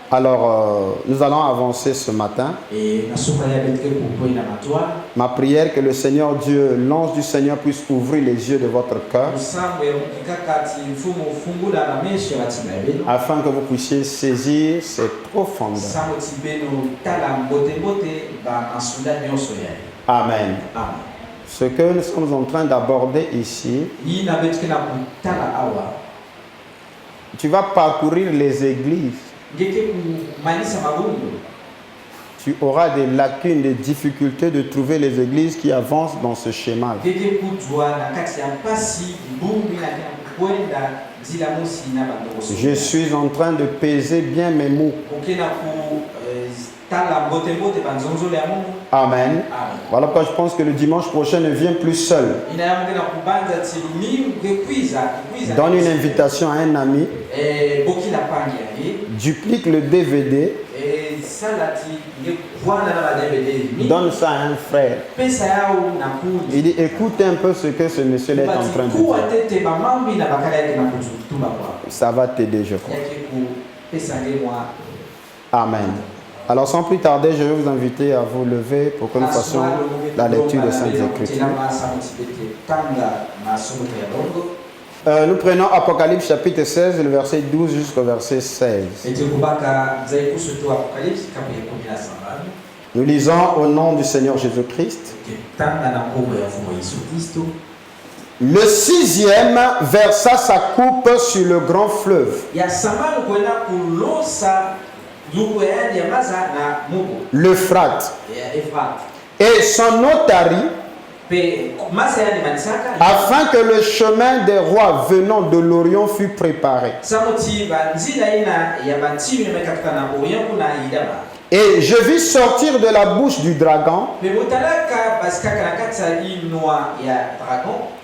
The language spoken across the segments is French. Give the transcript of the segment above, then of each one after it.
Alors, nous allons avancer ce matin. Ma prière que le Seigneur Dieu, l'ange du Seigneur puisse ouvrir les yeux de votre cœur afin que vous puissiez saisir ces profondeurs. Amen. Ce que nous sommes en train d'aborder ici, tu vas parcourir les églises. Tu auras des lacunes, des difficultés de trouver les églises qui avancent dans ce schéma. Je suis en train de peser bien mes mots. Amen. Voilà pourquoi je pense que le dimanche prochain ne vient plus seul. Donne une invitation à un ami. Duplique le DVD. Donne ça à un frère. Il dit, écoute un peu ce que ce monsieur est en train de dire. Ça va t'aider, je crois. Amen. Alors sans plus tarder, je vais vous inviter à vous lever pour que nous fassions la lecture des Saintes Écritures. Nous prenons Apocalypse chapitre 16, le verset 12 jusqu'au verset 16. Nous lisons au nom du Seigneur Jésus-Christ. Le sixième versa sa coupe sur le grand fleuve. L'Euphrate. Et son eau tarit, afin que le chemin des rois venant de l'Orient fût préparé. Et je vis sortir de la bouche du dragon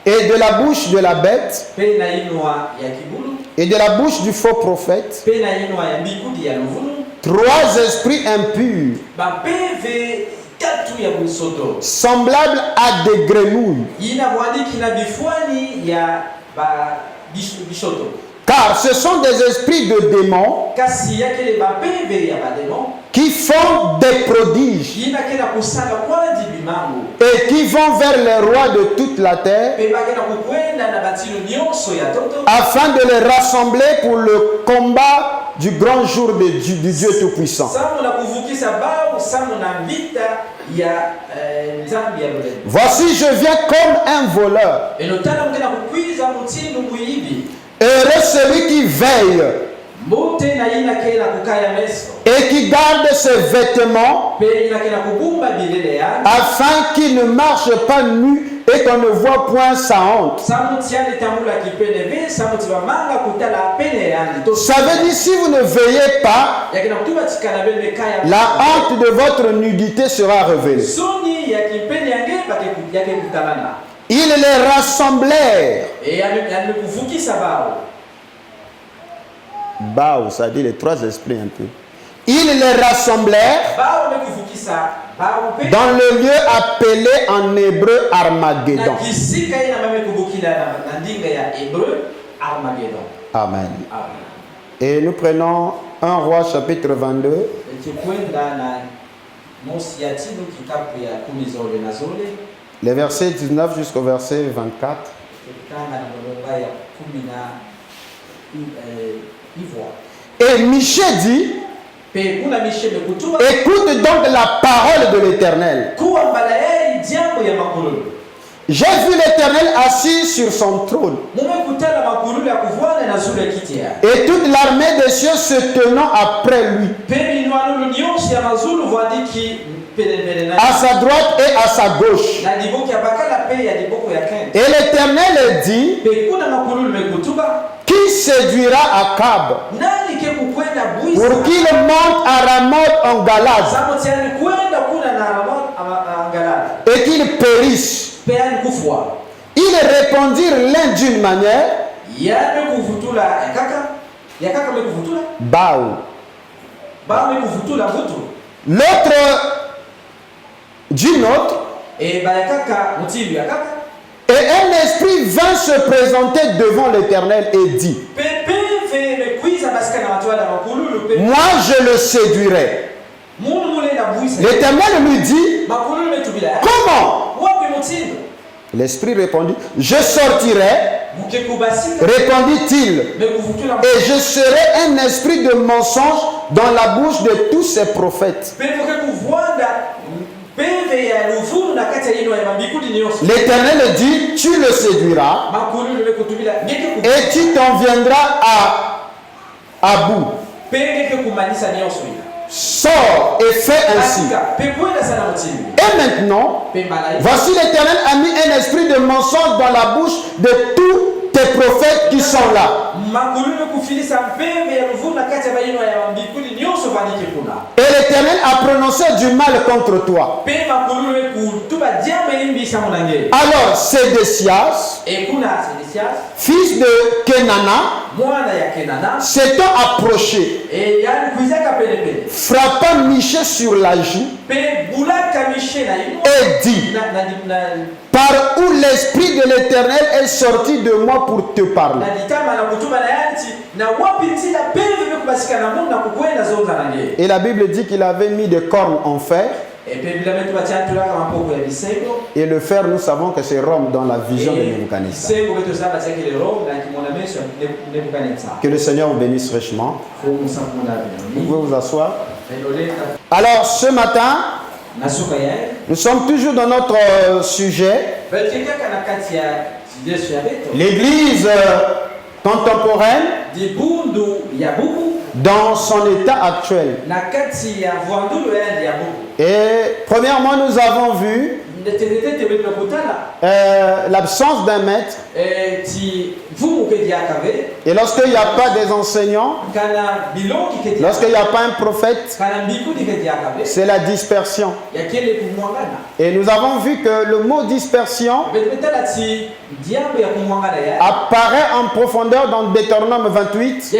et de la bouche de la bête et de la bouche du faux prophète 3 esprits impurs semblables à des grenouilles. Car ce sont des esprits de démons qui font des prodiges et qui vont vers les rois de toute la terre afin de les rassembler pour le combat du grand jour du Dieu Tout-Puissant. Voici, je viens comme un voleur. Heureux celui qui veille et qui garde ses vêtements afin qu'il ne marche pas nu et qu'on ne voit point sa honte. Ça veut dire, si vous ne veillez pas, la honte de votre nudité sera révélée. Ils les rassemblèrent. Bao, ça dit les 3 esprits un peu. Ils les rassemblèrent dans le lieu appelé en hébreu Armageddon. Amen. Et nous prenons 1 Roi chapitre 22. Les versets 19 jusqu'au verset 24. Et Michée dit, écoute donc la parole de l'Éternel. J'ai vu l'Éternel assis sur son trône et toute l'armée des cieux se tenant après lui, à sa droite et à sa gauche. Et l'Éternel dit, qui séduira Akab pour qu'il monte à Ramoth en Galade et qu'il périsse? Ils répondirent l'un d'une manière, Bao. L'autre d'une autre. Et un esprit vint se présenter devant l'Éternel et dit, moi je le séduirai. L'Éternel lui dit, comment? L'Esprit répondit, je sortirai, répondit-il, et je serai un esprit de mensonge dans la bouche de tous ces prophètes. L'Éternel dit, tu le séduiras et tu t'en viendras à bout. Sors et fais ainsi. Et maintenant, voici l'Éternel a mis un esprit de mensonge dans la bouche de tous tes prophètes qui sont là. Et l'Éternel a prononcé du mal contre toi. Alors Sédécias, fils de Kenana, s'étant approché, frappa Michée sur la joue et dit, par où l'Esprit de l'Éternel est sorti de moi pour te parler. Et la Bible dit qu'il avait mis des cornes en fer. Et le fer, nous savons que c'est Rome dans la vision de Nebuchadnezzar. Que le Seigneur vous bénisse richement. Vous pouvez vous asseoir. Alors ce matin, nous sommes toujours dans notre sujet. L'Église contemporaine dans son état actuel. Et premièrement, nous avons vu l'absence d'un maître. Et lorsqu'il n'y a pas des enseignants, lorsqu'il n'y a pas un prophète, c'est la dispersion. Et nous avons vu que le mot dispersion apparaît en profondeur dans Deutéronome 28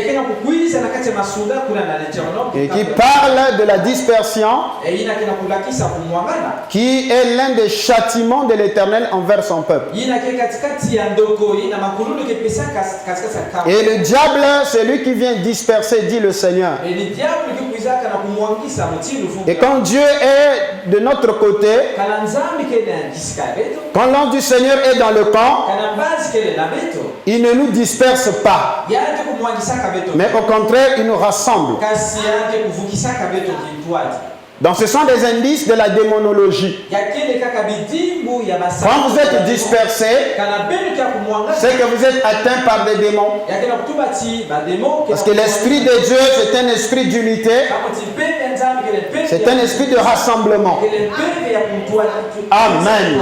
et qui parle de la dispersion, qui est l'un des châtiments de l'Éternel envers son peuple. Et le diable, c'est lui qui vient disperser, dit le Seigneur. Et quand Dieu est de notre côté, quand l'ange du Seigneur est dans le camp, il ne nous disperse pas, mais au contraire, il nous rassemble. Donc ce sont des indices de la démonologie. Quand vous êtes dispersé, c'est que vous êtes atteint par des démons. Parce que l'esprit de Dieu, c'est un esprit d'unité. C'est un esprit de rassemblement. Amen.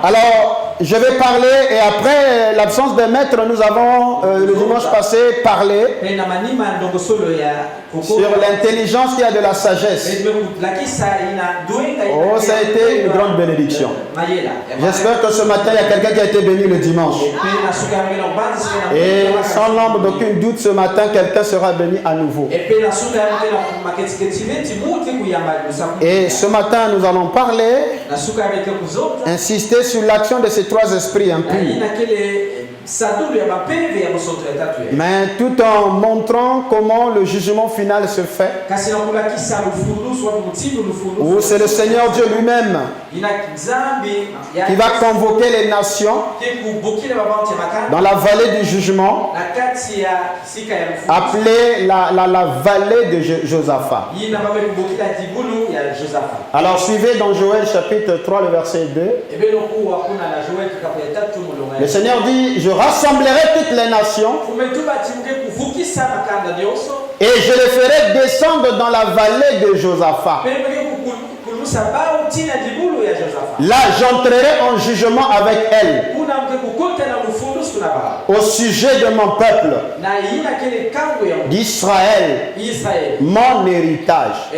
Alors, je vais parler, et après l'absence de maître, nous avons le dimanche passé parlé sur l'intelligence qui a de la sagesse. Oh, ça a été une grande bénédiction. J'espère que ce matin, il y a quelqu'un qui a été béni le dimanche. Et sans l'ombre d'aucun doute, ce matin, quelqu'un sera béni à nouveau. Et ce matin, nous allons parler, insister sur l'action de ces trois esprits impurs. Mais tout en montrant comment le jugement final se fait, où c'est le Seigneur Dieu lui-même qui va convoquer les nations dans la vallée du jugement, appelée la vallée de Josaphat. Alors suivez dans Joël chapitre 3 le verset 2. Le Seigneur dit, je rassemblerai toutes les nations et je les ferai descendre dans la vallée de Josaphat. Là, j'entrerai en jugement avec elle au sujet de mon peuple d'Israël, mon héritage,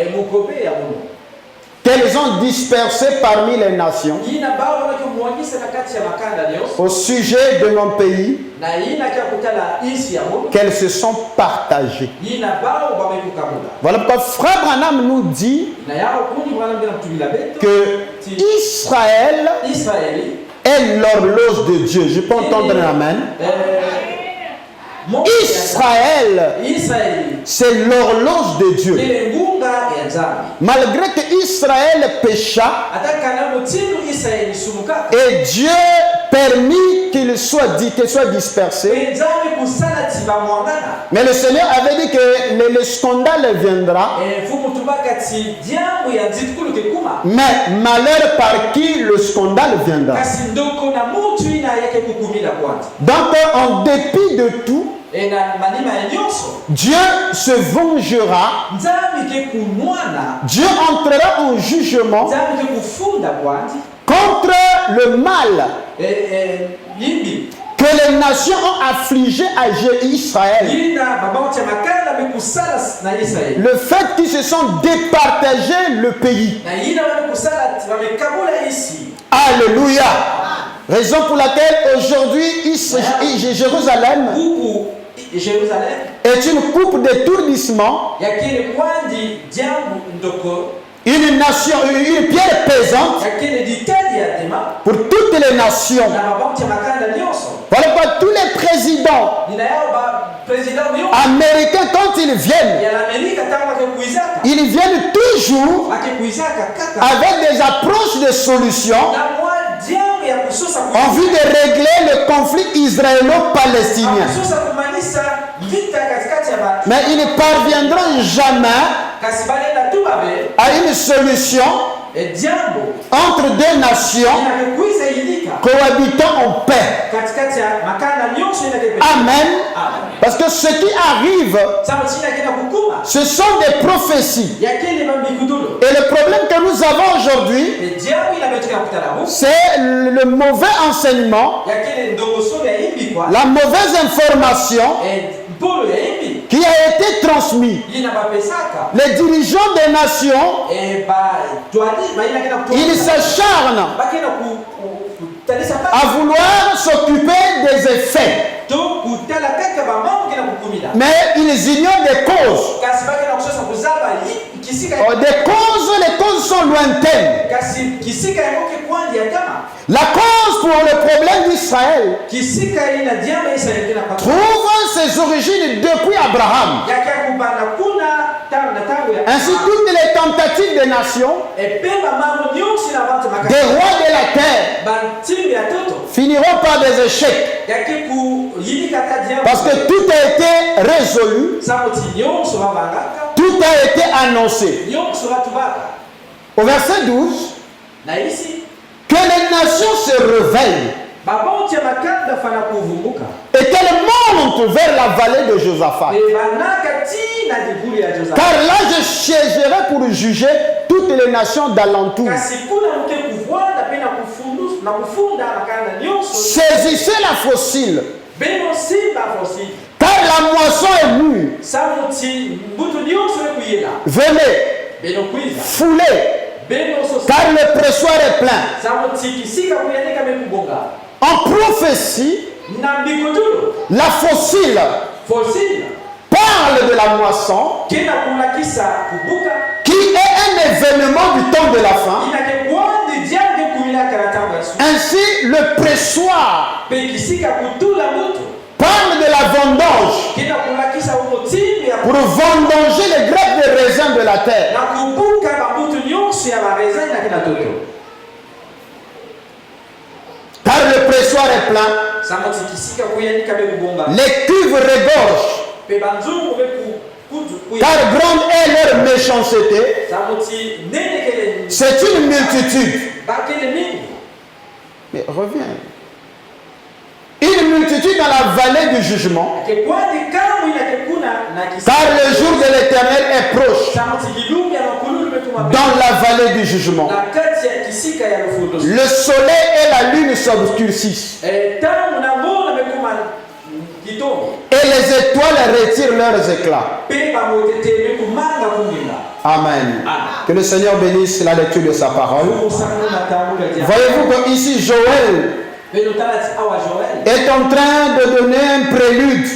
qu'elles ont dispersé parmi les nations au sujet de mon pays, qu'elles se sont partagées. Voilà pourquoi Frère Branham nous dit que Israël est l'horloge de Dieu. Je peux entendre un amen. Israël, c'est l'horloge de Dieu. Malgré que Israël pécha, et Dieu permit qu'il soit dispersé, mais le Seigneur avait dit que le scandale viendra, mais malheur par qui le scandale viendra. Donc en dépit de tout, Dieu se vengera. Dieu entrera en jugement contre le mal que les nations ont affligé à Israël. Le fait qu'ils se sont départagés le pays. Alléluia. Raison pour laquelle aujourd'hui Jérusalem est une coupe d'étourdissement, une nation, une pierre pesante pour toutes les nations. Voilà pourquoi tous les présidents américains, quand ils viennent toujours avec des approches de solutions en vue de régler le conflit israélo-palestinien. Mais ils ne parviendront jamais à une solution entre deux nations cohabitant en paix. Amen. Parce que ce qui arrive, ce sont des prophéties. Et le problème que nous avons aujourd'hui, c'est le mauvais enseignement, la mauvaise information qui a été transmis. Les dirigeants des nations, ils s'acharnent à vouloir s'occuper des effets, mais ils ignorent des causes. Les causes sont lointaines. La cause pour le problème d'Israël trouve ses origines depuis Abraham. Ainsi, toutes les tentatives des nations, des rois de la terre, finiront par des échecs. Parce que tout a été résolu, tout a été annoncé. Au verset 12, que les nations se réveillent et qu'elles montent vers la vallée de Josaphat. Car là je siégerai pour juger toutes les nations d'alentour. Saisissez la fossile, car la moisson est mûre. Venez, foulez, car le pressoir est plein. En prophétie, la fossile parle de la moisson, qui est un événement du temps de la fin. Ainsi, le pressoir parle de la vendange, pour vendanger les grappes de raisin de la terre. Car le pressoir est plein, les cuves regorgent, car grande est leur méchanceté. C'est une multitude. Mais reviens. Une multitude dans la vallée du jugement, car le jour de l'Éternel est proche dans la vallée du jugement. Le soleil et la lune s'obscurcissent et les étoiles retirent leurs éclats. Amen. Que le Seigneur bénisse la lecture de sa parole. Voyez-vous que ici Joël est en train de donner un prélude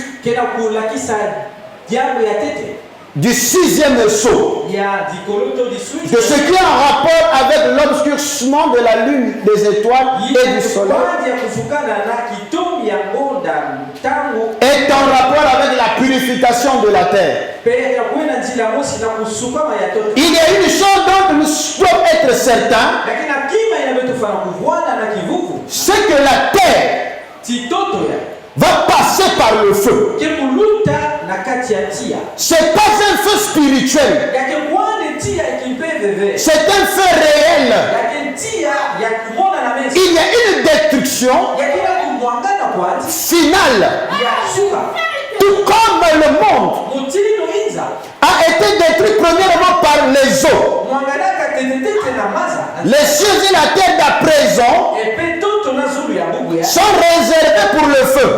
du 6e sceau, de ce qui est en rapport avec l'obscurcissement de la lune, des étoiles et du soleil, est en rapport purification de la terre. Il y a une chose dont nous devons être certains, c'est que la terre va passer par le feu. C'est pas un feu spirituel. C'est un feu réel. Il y a une destruction finale. Tout comme le monde a été détruit premièrement par les eaux. Les cieux et la terre d'à présent sont réservés pour le feu.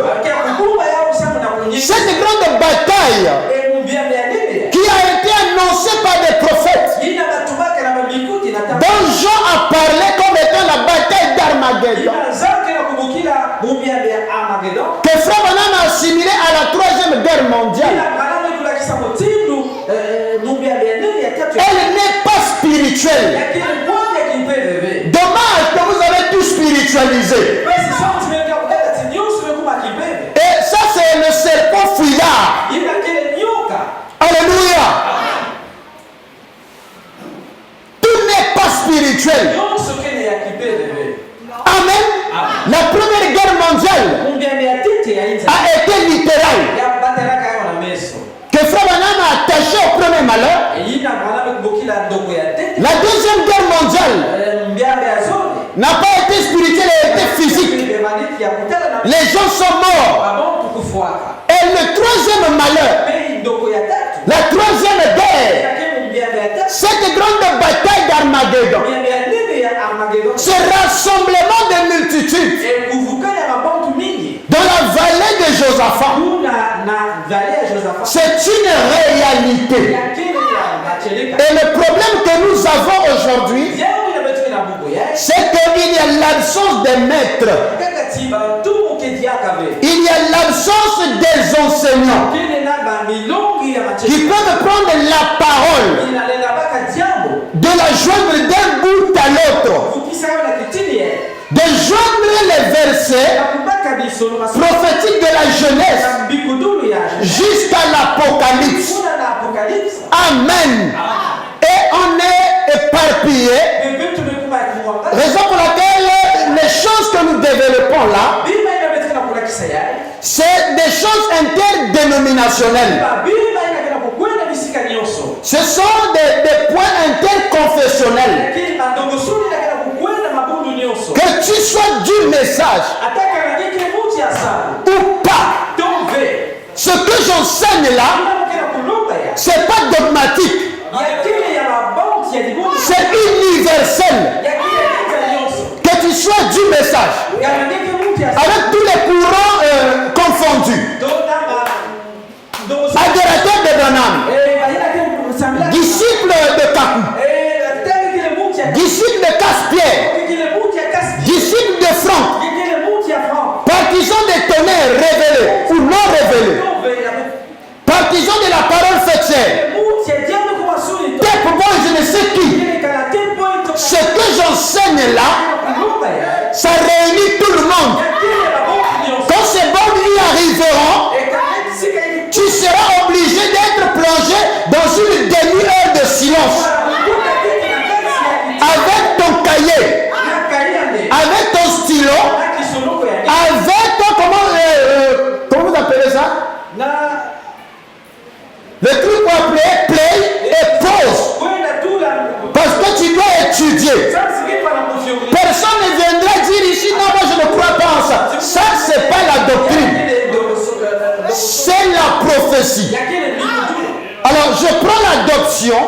Cette grande bataille qui a été annoncée par des prophètes, dont Jean a parlé comme étant la bataille d'Armageddon, que Frère Branham a assimilé à la 3e guerre mondiale. Elle n'est pas spirituelle. Dommage que vous avez tout spiritualisé. Et ça, c'est le serpent fouillard. Alléluia. Tout n'est pas spirituel. Amen. La première guerre mondiale a été littérale. Que Frère Branham a attaché au premier malheur. La deuxième guerre mondiale n'a pas été spirituelle, elle a été physique. Les gens sont morts. Et le troisième malheur, la troisième guerre, cette grande bataille d'Armageddon, ce rassemblement de multitudes dans la vallée de Josaphat, c'est une réalité. Et le problème que nous avons aujourd'hui, c'est qu'il y a l'absence des maîtres. Il y a l'absence des enseignants qui peuvent prendre la parole, de la joindre d'un bout à l'autre, de joindre les versets prophétiques de la jeunesse jusqu'à l'Apocalypse. Amen. Et on est éparpillé. Raison pour laquelle les choses que nous développons là, c'est des choses interdénominationnelles. Ce sont des points interconfessionnels. Que tu sois du message ou pas, ce que j'enseigne là, c'est pas dogmatique, c'est universel. Que tu sois du message, avec tous les courants confondus, adorateur de Branham, disciple de Kaku, disciple de Casse-Pierre, disciple de Franck, partisan des tonnerres révélés ou non révélés, partisan de la parole faite, je ne sais qui. Ce que j'enseigne là, ça réunit tout le monde. Quand ces bons y arriveront, tu seras obligé d'être plongé dans une demi-heure de silence. Avec ton cahier, avec ton stylo, avec ton, comment vous appelez ça? Le truc qu'on appelle play et pause. Parce que tu dois étudier. Personne ne viendra dire ici, non, moi je ne crois pas en ça. Ça, c'est pas la doctrine. C'est la prophétie. Alors, je prends l'adoption.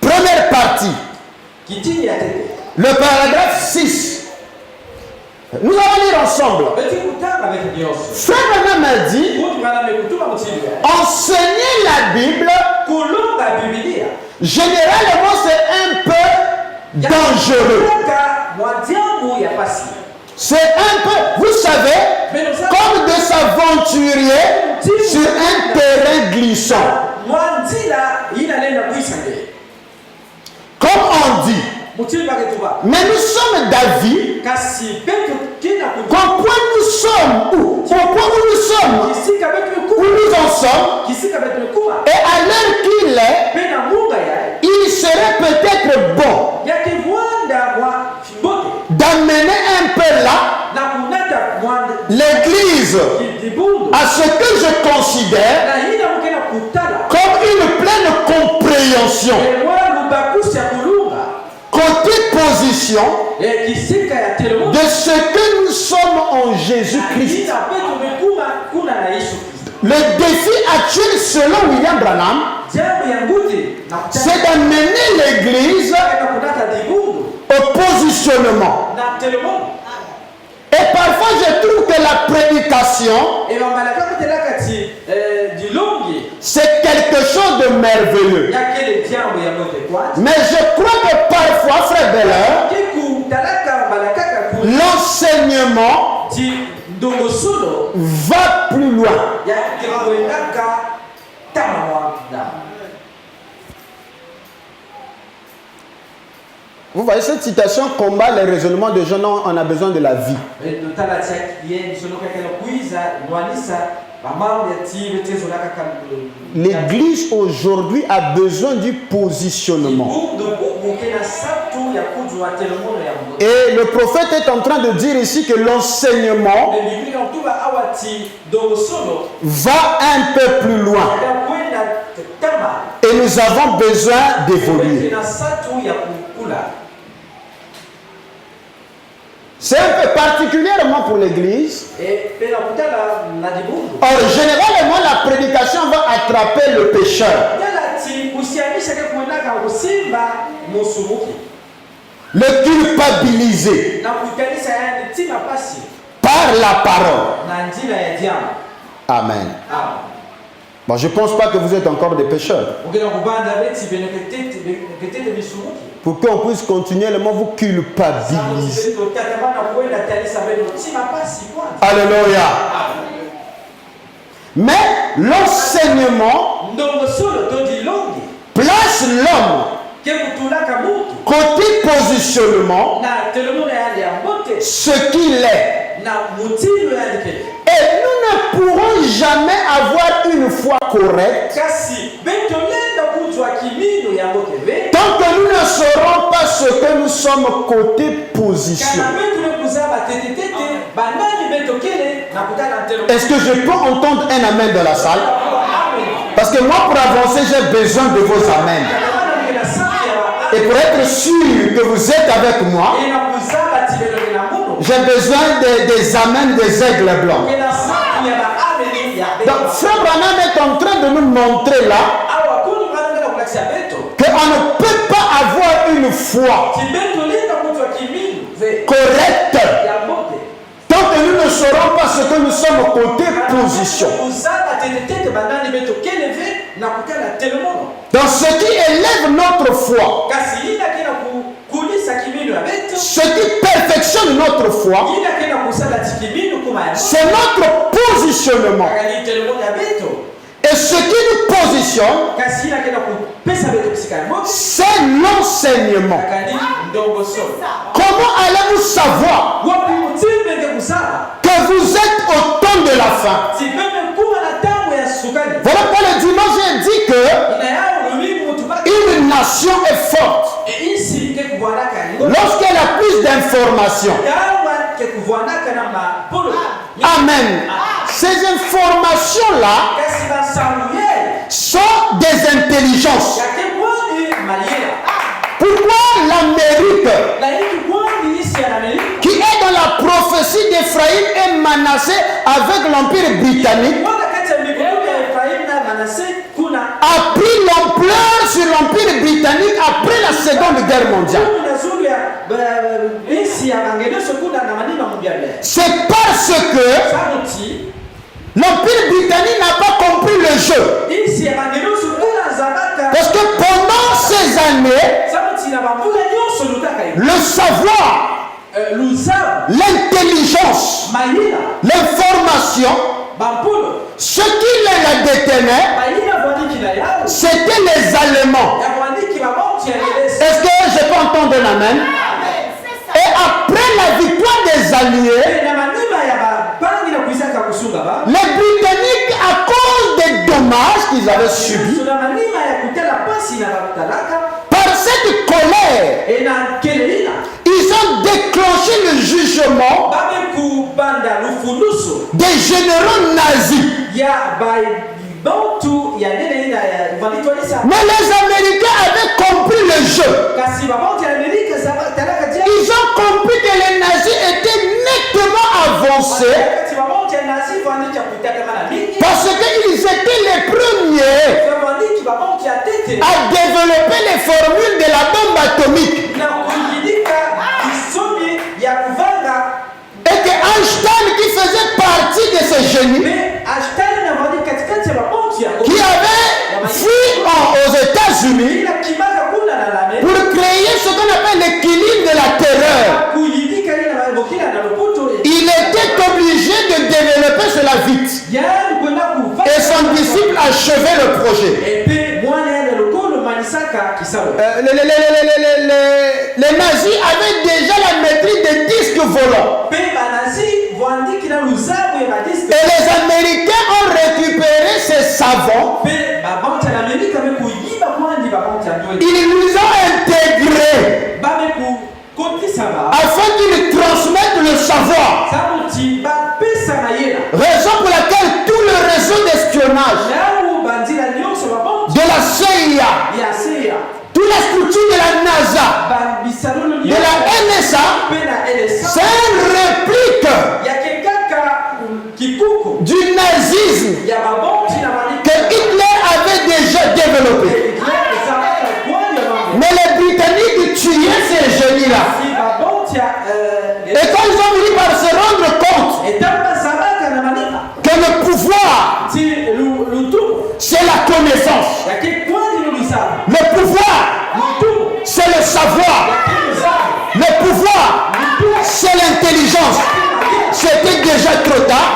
Première partie. Le paragraphe 6. Nous allons lire ensemble. Frère Branham a dit, enseigner la Bible, généralement c'est un peu dangereux. C'est un peu, vous savez, comme de s'aventurer sur un terrain glissant. Comme on dit. Mais nous sommes d'avis qu'en point nous sommes, au point où nous sommes, où nous en sommes, et à l'heure qu'il est, il serait peut-être bon d'amener un peu là l'église à ce que je considère comme une pleine compréhension côté position de ce que nous sommes en Jésus-Christ. Le défi actuel selon William Branham, c'est d'amener l'église au positionnement. Et parfois je trouve que la prédication, c'est quelque chose de merveilleux. Mais je crois que parfois, frère Beller, l'enseignement va plus loin. Vous voyez, cette citation combat les raisonnements de gens dont on a besoin de la vie. L'église aujourd'hui a besoin du positionnement. Et le prophète est en train de dire ici que l'enseignement va un peu plus loin. Et nous avons besoin d'évoluer. C'est un peu particulièrement pour l'église. Or, généralement, la prédication va attraper le pécheur. Le culpabiliser par la parole. Amen. Bon, je ne pense pas que vous êtes encore des pécheurs. Pour qu'on puisse continuellement vous culpabiliser. Alléluia. Mais l'enseignement place l'homme côté positionnement ce qu'il est. Et nous ne pourrons jamais avoir une foi correcte tant que nous ne saurons pas ce que nous sommes côté position. Est-ce que je peux entendre un amen dans la salle? Parce que moi, pour avancer, j'ai besoin de vos amens. Et pour être sûr que vous êtes avec moi, j'ai besoin des amens des aigles blancs. Donc, Frère Branham est en train de nous montrer là qu'on ne peut pas avoir une foi correcte tant que nous ne saurons pas ce que nous sommes côté position. Dans ce qui élève notre foi, ce qui perfectionne notre foi, c'est notre positionnement. Et ce qui nous positionne, c'est l'enseignement. Comment allez-vous savoir que vous êtes au temps de la fin? Voilà pourquoi le dimanche j'ai dit que une nation est forte lorsqu'elle a plus d'informations. Amen. Ces informations-là sont des intelligences. Pourquoi l'Amérique, qui est dans la prophétie d'Éphraïm et Manassé avec l'Empire britannique, a pris l'ampleur sur l'Empire britannique après la Seconde Guerre mondiale? C'est parce que l'Empire britannique n'a pas compris le jeu. Parce que pendant ces années, le savoir, l'intelligence, l'information, ce qui les détenait, c'était les Allemands. Est-ce que je peux entendre un amen? Et après la victoire des Alliés, Les Britanniques, à cause des dommages qu'ils avaient subis, par cette colère, ils ont déclenché le jugement des généraux nazis. Mais les Américains avaient compris le jeu. Ils ont compris que les nazis étaient nettement avancés parce qu'ils étaient les premiers à développer les formules de la bombe atomique. Et que Einstein, qui faisait partie de ces génies, qui avait fui aux États-Unis pour créer ce qu'on appelle l'équilibre de la terreur, il était obligé de développer cela vite. Et son disciple achevait le projet. Les nazis avaient déjà la maîtrise des disques volants. Et les Américains ont récupéré ces savants. Ils nous ont intégrés afin qu'ils transmettent le savoir. Raison pour laquelle tout le réseau d'espionnage de la CIA, toute la structure de la NASA, de la NSA, c'est une réplique du nazisme que Hitler avait déjà développé. Mais les Britanniques tuaient ces génies-là. Et quand ils ont fini par se rendre compte que le pouvoir, c'est la connaissance. Le pouvoir, c'est le savoir. Le pouvoir, c'est l'intelligence. C'était déjà trop tard.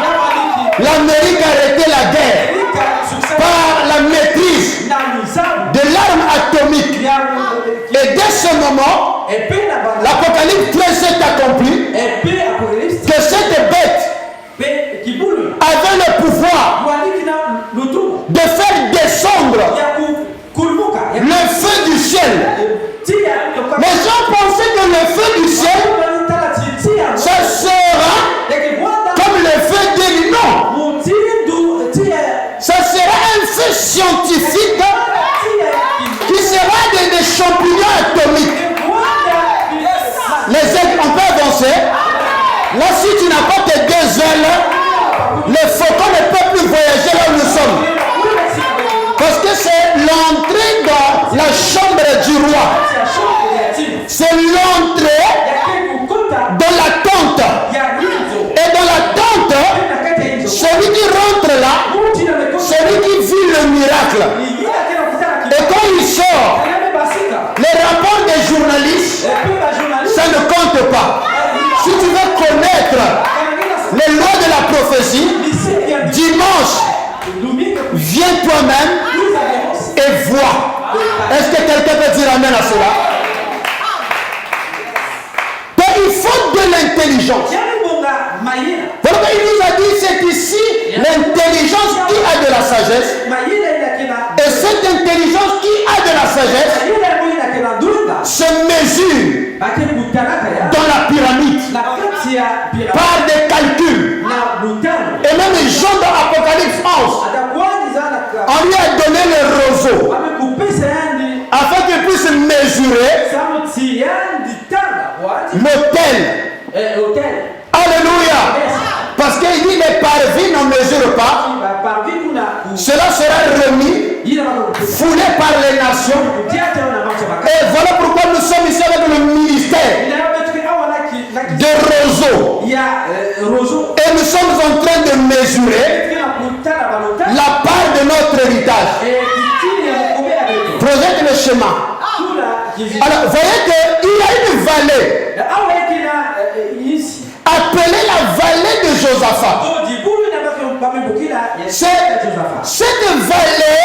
L'Amérique a arrêté la guerre par la maîtrise de l'arme atomique. Et dès ce moment, l'Apocalypse 13 s'est accompli que cette bête avait le pouvoir de faire descendre le feu du ciel. Les gens pensaient que le feu du ciel, ça sera comme le feu de non. Ça sera un feu scientifique qui sera des champignons atomiques. Les ailes, on peut avancer. Là, si tu n'as pas tes deux ailes, le faucon ne peut plus voyager là où nous sommes. Parce que c'est l'entrée dans la chambre du roi. C'est l'entrée dans la tente. Et dans la tente, celui qui rentre là, celui qui vit le miracle. Et quand il sort, les rapports des journalistes, ça ne compte pas. Si tu veux connaître les lois de la prophétie, dimanche, viens toi-même et vois. Est-ce que quelqu'un peut dire amen à cela? Donc il faut de l'intelligence. Voilà, il nous a dit c'est ici l'intelligence qui a de la sagesse. Et cette intelligence qui a de la sagesse se mesure dans la pyramide par des calculs. Et même Jean dans Apocalypse 11, on lui a donné le roseau afin qu'il puisse mesurer l'autel. Alléluia. Parce qu'il dit les parvis n'en mesurent pas. Cela sera remis, foulé par les nations. Et voilà pourquoi nous sommes ici avec le ministère de roseau. Et nous sommes en train de mesurer la part de notre héritage. Projette le schéma. Alors, voyez qu'il y a une vallée appelée la vallée de Josaphat. Cette vallée,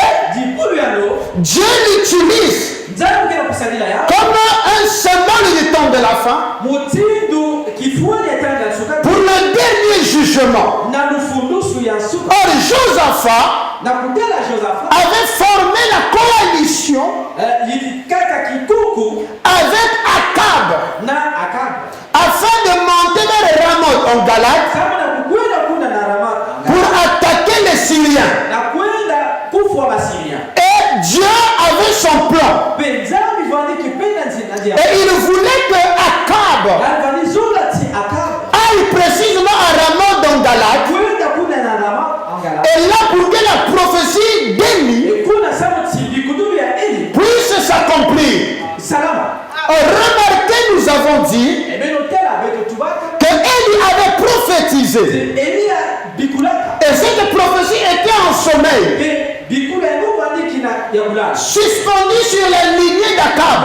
Dieu l'utilise comme un symbole du temps de la fin pour le dernier jugement. jugement. Or, Josaphat avait formé la coalition avec Akab afin de monter vers Ramoth en Galate pour attaquer les Syriens. Et Dieu avait son plan. Et il voulait que Akab aille précisément à Ramoth en Galate. Et là, pour que la prophétie d'Élie puisse s'accomplir. Remarquez, nous avons dit que Élie avait prophétisé. Et cette prophétie était en sommeil, suspendue sur la lignée d'Akab.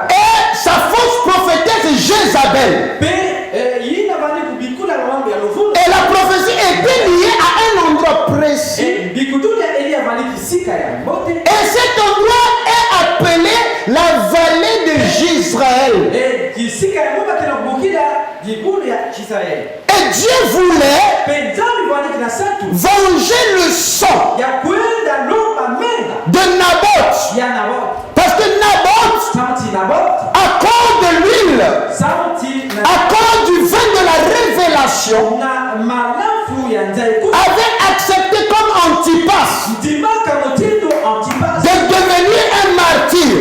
Et sa fausse prophétesse Jézabel. Et la prophétie était liée à un endroit précis. Et cet endroit est appelé la vallée de Jezreel. Et Dieu voulait venger le sang de Naboth. Parce que Naboth, à cause de l'huile, à cause du vin de la révélation, avait accepté comme Antipas de devenir un martyr.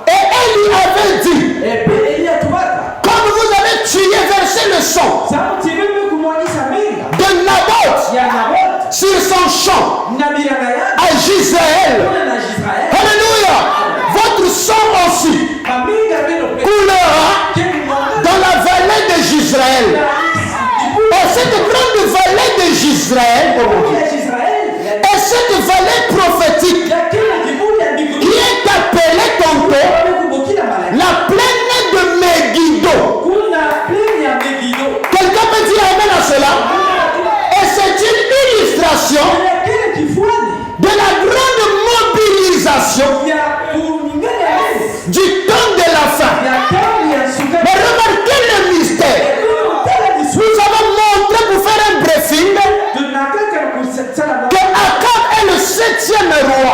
Et Élie avait dit, comme vous avez tué, versé le sang de Naboth sur son champ à Jezreel. Alléluia. Votre sang aussi coulera dans la vallée de Jezreel. Et cette grande vallée de Jezreel est cette vallée prophétique qui est appelée tantôt la plaine de Megiddo. Quelqu'un peut dire amen à cela? Et c'est une illustration de la grande mobilisation du temps de la fin. Mais remarquez le mystère. Nous avons montré pour faire un briefing que Akab est le 7e roi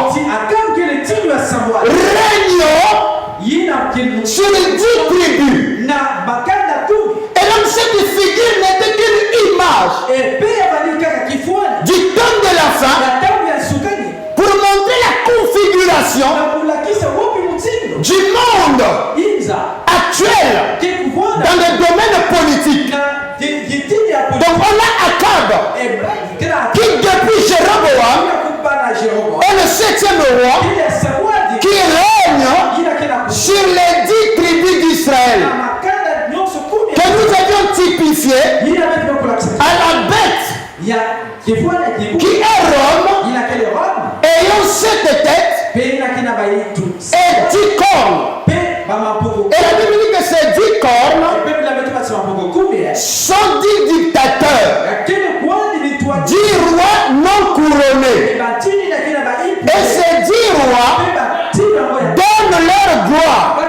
régnant sur les 10 tribus. Et donc cette figure n'était qu'une image du temps de la fin pour montrer la configuration du monde actuel dans le domaine politique. Donc on a Akab qui depuis Jéroboam est le 7e roi qui règne sur les 10 tribus d'Israël que nous avions typifié à la bête qui est Rome, ayant 7 têtes et 10 cornes. Et la Bible dit que ces 10 cornes sont 10 dictateurs, 10 rois non couronnés. Et ces 10 rois donnent leur gloire,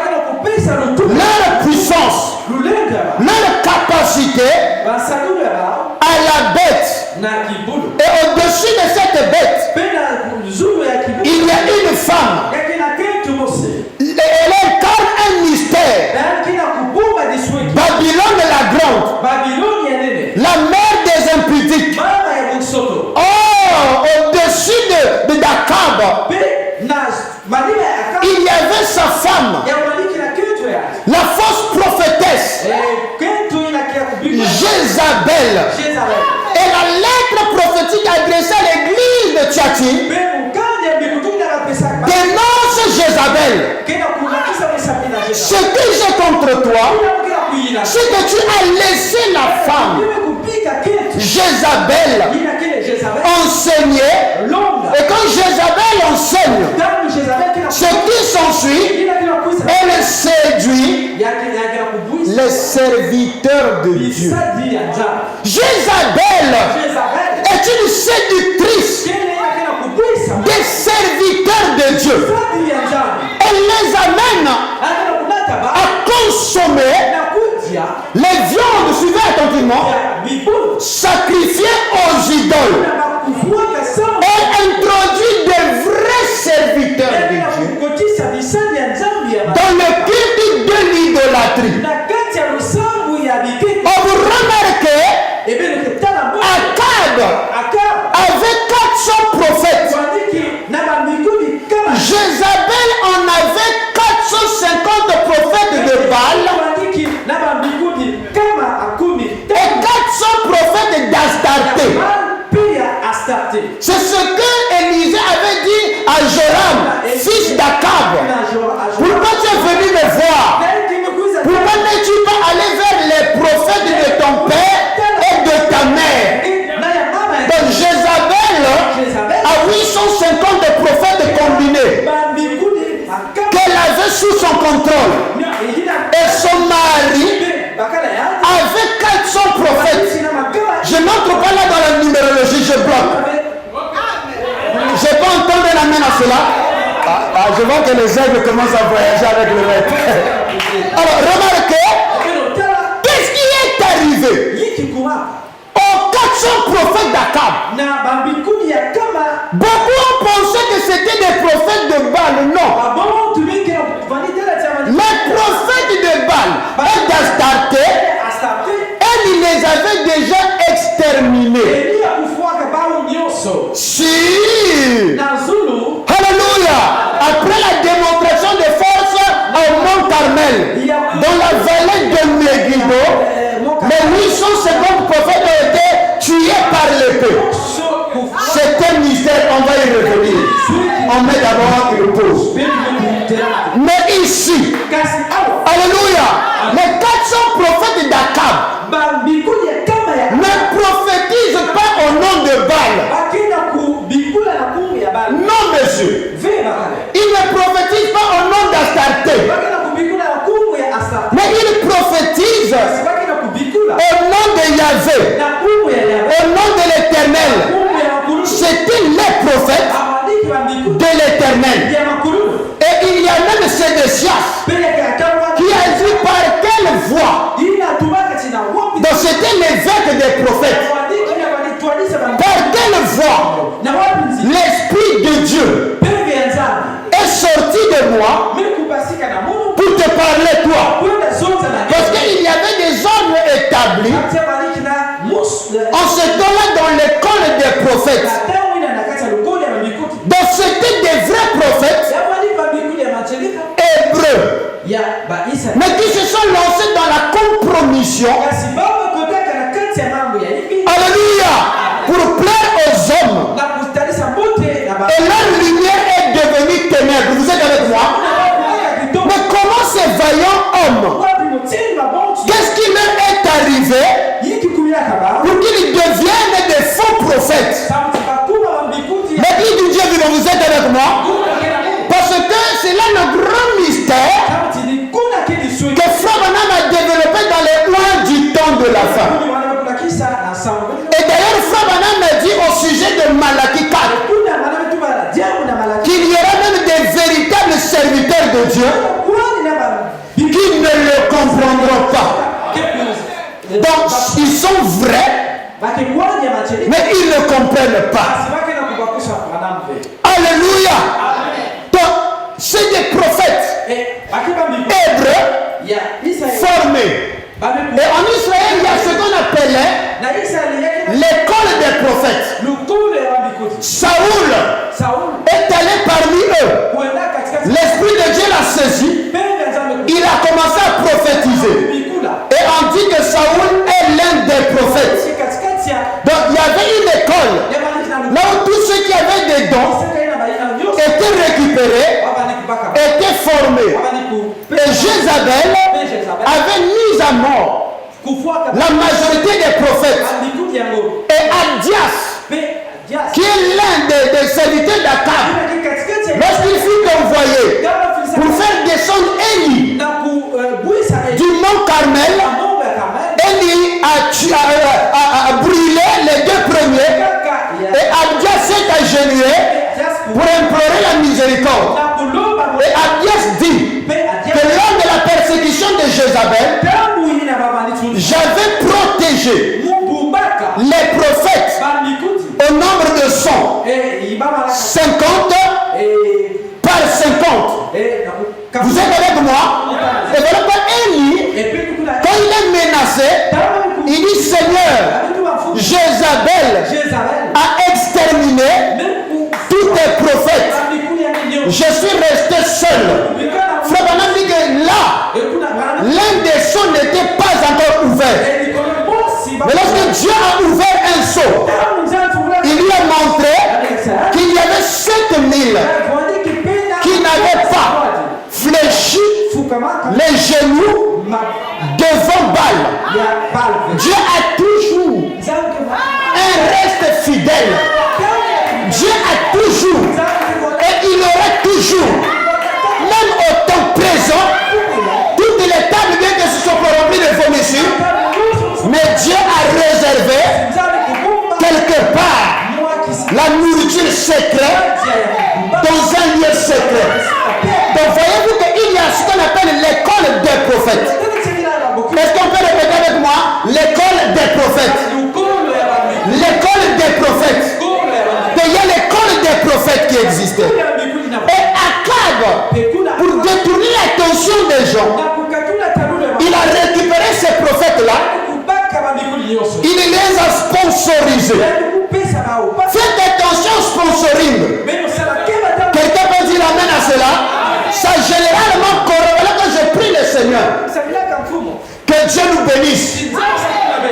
leur puissance, leur capacité à la bête. Et au-dessus de cette bête, il y a une femme. Elle incarne un mystère. Babylone la grande, la mère des impudiques. Oh, au-dessus d'Akab, il y avait sa femme, la fausse prophétesse Jézabel. Et la lettre prophétique adressée à l'église de Thyatire dénonce Jézabel. Ce que j'ai contre toi, c'est que tu as laissé la femme Jézabel enseigner. Et quand Jézabel enseigne, ce qui s'ensuit, elle séduit les serviteurs de Dieu. Jézabel est une séductrice des serviteurs de Dieu. Elle les amène à consommer les viandes, suivez attentivement, sacrifiées aux idoles et introduit des vrais serviteurs de Dieu dans le culte de l'idolâtrie. On vous remarquez, Akab avait 400 prophètes. Jézabel en avait 450 prophètes de Baal et 400 prophètes d'Astarté. C'est ce que Élisée avait dit à Joram, fils d'Akab. Pourquoi tu es venu me voir? Pourquoi n'es-tu pas allé vers les prophètes de ton père et de ta mère? Donc Jézabel a 850 prophètes combinés qu'elle avait sous son contrôle. Et son mari avait 400 prophètes. Je n'entre pas là dans la numérologie, je bloque. Je n'ai pas entendu la main à cela. Je vois que les aigles commencent à voyager avec le maître. Alors, remarquez, qu'est-ce qui est arrivé aux 400 prophètes d'Akab? Beaucoup ont pensé que c'était des prophètes de Baal. Non. Les prophètes de Baal et d'Astarté, il les avait déjà exterminés. Si. Alléluia. Après la démonstration de force au Mont Carmel, dans la vallée de Megiddo, les 850 prophètes ont été tués par l'épée. C'est un mystère, on va y revenir. On met d'abord une pause. Mais ici, alléluia, les 400 prophètes d'Akab ne prophétisent pas au nom de Baal. Non, monsieur. Ils ne prophétisent pas au nom d'Astarté. Mais ils prophétisent au nom de Yahvé, au nom de l'Éternel. C'était les prophètes de l'Éternel. Et il y a même Sédécias qui a dit par quelle voix. Donc c'était l'évêque des prophètes. Par quelle voix l'Esprit de Dieu est sorti de moi pour te parler toi. Parce qu'il y avait des ordres établis en ce temps-là dans l'école des prophètes. Donc c'était des vrais prophètes hébreux, mais qui se sont lancés dans la compromission. Alléluia. Pour plaire aux hommes. Et leur lumière est devenue ténèbres. Vous êtes avec moi? Mais comment ces vaillants hommes, qu'est-ce qui leur est arrivé pour qu'ils deviennent des faux prophètes? L'église du Dieu vivant, vous êtes avec moi? Parce que c'est là le grand mystère que Frère Branham a développé dans les mois du temps de la fin. Et d'ailleurs, Frère Branham a dit au sujet de Malachie 4 qu'il y aura même des véritables serviteurs de Dieu qui ne le comprendront pas. Donc, ils sont vrais, mais ils ne comprennent pas. Alléluia. Donc, c'est des prophètes hébreux formés. Et en Israël, il y a ce qu'on appelait l'école des prophètes. Saoul est allé parmi eux. L'Esprit de Dieu l'a saisi. Il a commencé à prophétiser. Et on dit que Saoul est l'un des prophètes. Donc il y avait une école là où tous ceux qui avaient des dons étaient récupérés, étaient formés. Et Jézabel avait mis à mort la majorité des prophètes. Et Abdias, qui est l'un des serviteurs d'Akab, lorsqu'il fut envoyé pour faire descendre Élie du mont Carmel, Élie a brûlé les deux premiers et Abdias s'est agenouillé pour implorer la miséricorde. Et Abdias dit que lors de la persécution de Jézabel, j'avais protégé les prophètes au nombre de 100, 50 par 50. Vous êtes avec moi? Et voilà quand Élie, quand il est menacé, il dit Seigneur, Jézabel a exterminé tous tes prophètes. Je suis resté seul. Frère Branham dit que là, l'un des seaux n'était pas encore ouvert. Mais lorsque Dieu a ouvert un seau, il lui a montré qu'il y avait 7000 qui n'avaient pas fléchi les genoux devant Baal. Dieu a toujours un reste fidèle. Dieu a toujours et il aura toujours, même au temps présent, toutes les tables bien que ce soit remplies de vomissures, mais Dieu a réservé quelque part la nourriture secrète dans un lieu secret. Donc voyez-vous qu'il y a ce qu'on appelle l'école des prophètes. Est-ce qu'on peut répéter avec moi? L'école des prophètes. L'école des prophètes. Il y a l'école des prophètes qui existait. Et Akab, pour détourner l'attention des gens, il a récupéré ces prophètes-là. Il les a sponsorisés. Faites attention au sponsoring. Quelqu'un peut dire amen à cela. Ça généralement corrélé quand je prie le Seigneur. Que Dieu nous bénisse.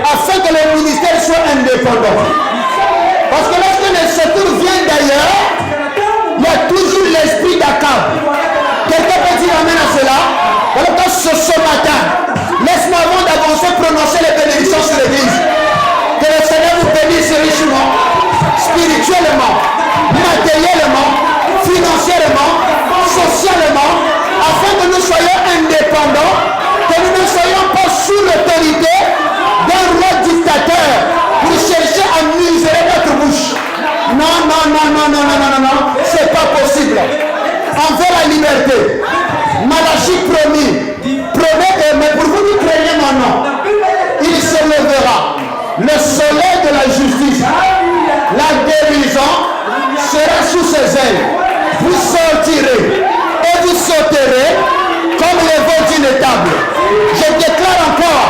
Afin que le ministère soit indépendant. Parce que lorsque le secours vient d'ailleurs, il y a toujours l'esprit d'Akab. Quelqu'un peut dire amen à cela. Voilà que ce matin, laisse-moi avant d'avancer prononcer les bénédictions sur l'église. Que le Seigneur vous bénisse richement, spirituellement, matériellement, financièrement, socialement, afin que nous soyons indépendants, que nous ne soyons pas sous l'autorité d'un roi dictateur pour chercher à museler notre bouche. Non, non, non, non, non, non, non, non, c'est pas possible. Envers la liberté, Malachie promis, mais pour vous qui craignez mon nom, il se lèvera. Le soleil de la justice, la guérison sera sous ses ailes. Vous sortirez et vous sauterez comme les veaux d'une table. Je déclare encore,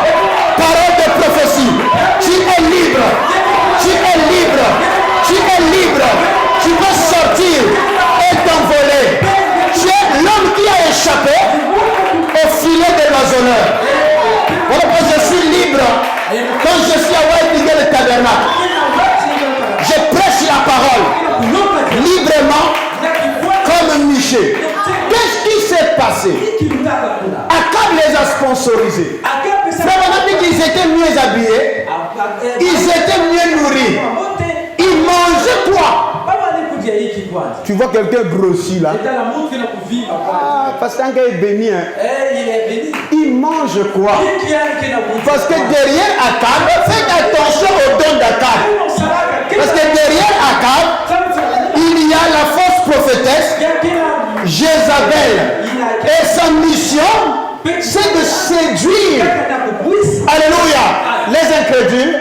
parole de prophétie, tu es libre, tu es libre, tu es libre, tu peux sortir et t'envoler. Tu es l'homme qui a échappé au filet des l'oiseleur. Voilà pourquoi je suis libre quand je suis à White le tabernacle. Je prêche la parole librement comme Michel. Qu'est-ce qui s'est passé? Akab les a sponsorisés. Ça veut dire qu'ils étaient mieux habillés, ils étaient mieux nourris. Ils mangeaient quoi? Tu vois quelqu'un grossi là? Ah, parce qu'un gars est béni. Hein. Il mange quoi? Parce que derrière Akab, faites attention au don d'Akab. Parce que derrière Akab, il y a la fausse prophétesse Jézabel. Et sa mission, c'est de séduire. Alléluia. Les incrédules.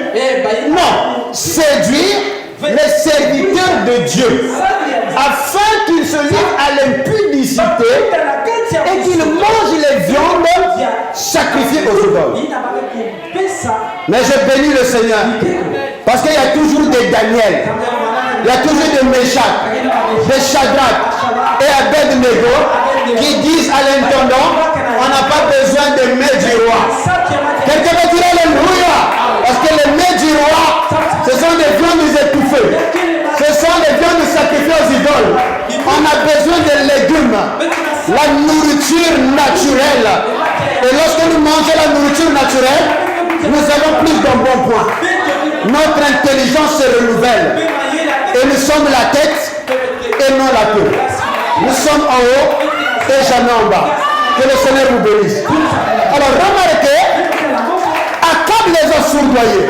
Non. Séduire les serviteurs de Dieu, afin qu'ils se livrent à l'impudicité et qu'ils mangent les viandes sacrifiées aux idoles. Mais je bénis le Seigneur, parce qu'il y a toujours des Daniel, il y a toujours des Meshach, des Shadrach et Abednego qui disent à l'intendant, on n'a pas besoin des mets du roi. Quelqu'un va dire alléluia, parce que les mets du roi, ce sont des viandes étouffées. Ce sont des viandes sacrifiées aux idoles. On a besoin de légumes, la nourriture naturelle. Et lorsque nous mangeons la nourriture naturelle, nous avons plus d'un bon point. Notre intelligence se renouvelle. Et nous sommes la tête et non la queue. Nous sommes en haut et jamais en bas. Que le Seigneur vous bénisse. Alors remarquez, Akab les a foudroyés.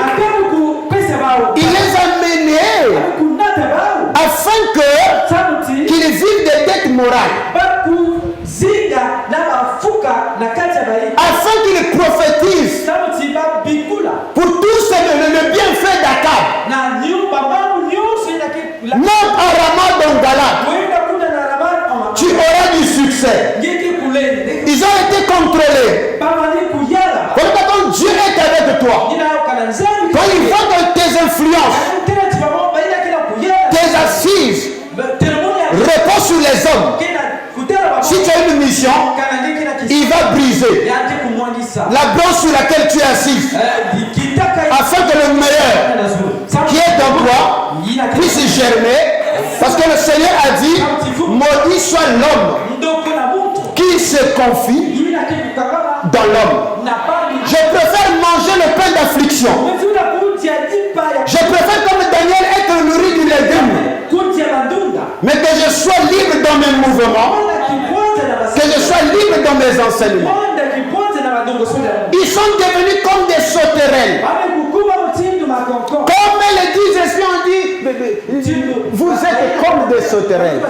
Il les a menés afin qu'ils vivent des dettes morales. Afin qu'ils prophétisent Akab. Monte à Rama dans Galate. Tu auras du succès. Ils ont été contrôlés. Quand Dieu est avec toi, quand il voit que tes influences, tes assises reposent sur les hommes, si tu as une mission, il va briser la branche sur laquelle tu es assise, afin que le meilleur qui est en toi puisse germer. Parce que le Seigneur a dit, maudit soit l'homme qui se confie dans l'homme. Je préfère manger le pain d'affliction. Je préfère comme Daniel être nourri du légume. Mais que je sois libre dans mes mouvements. Que je sois libre dans mes enseignements. Ils sont devenus comme des sauterelles. Comme les 10 esprits ont dit, vous êtes comme des sauterelles.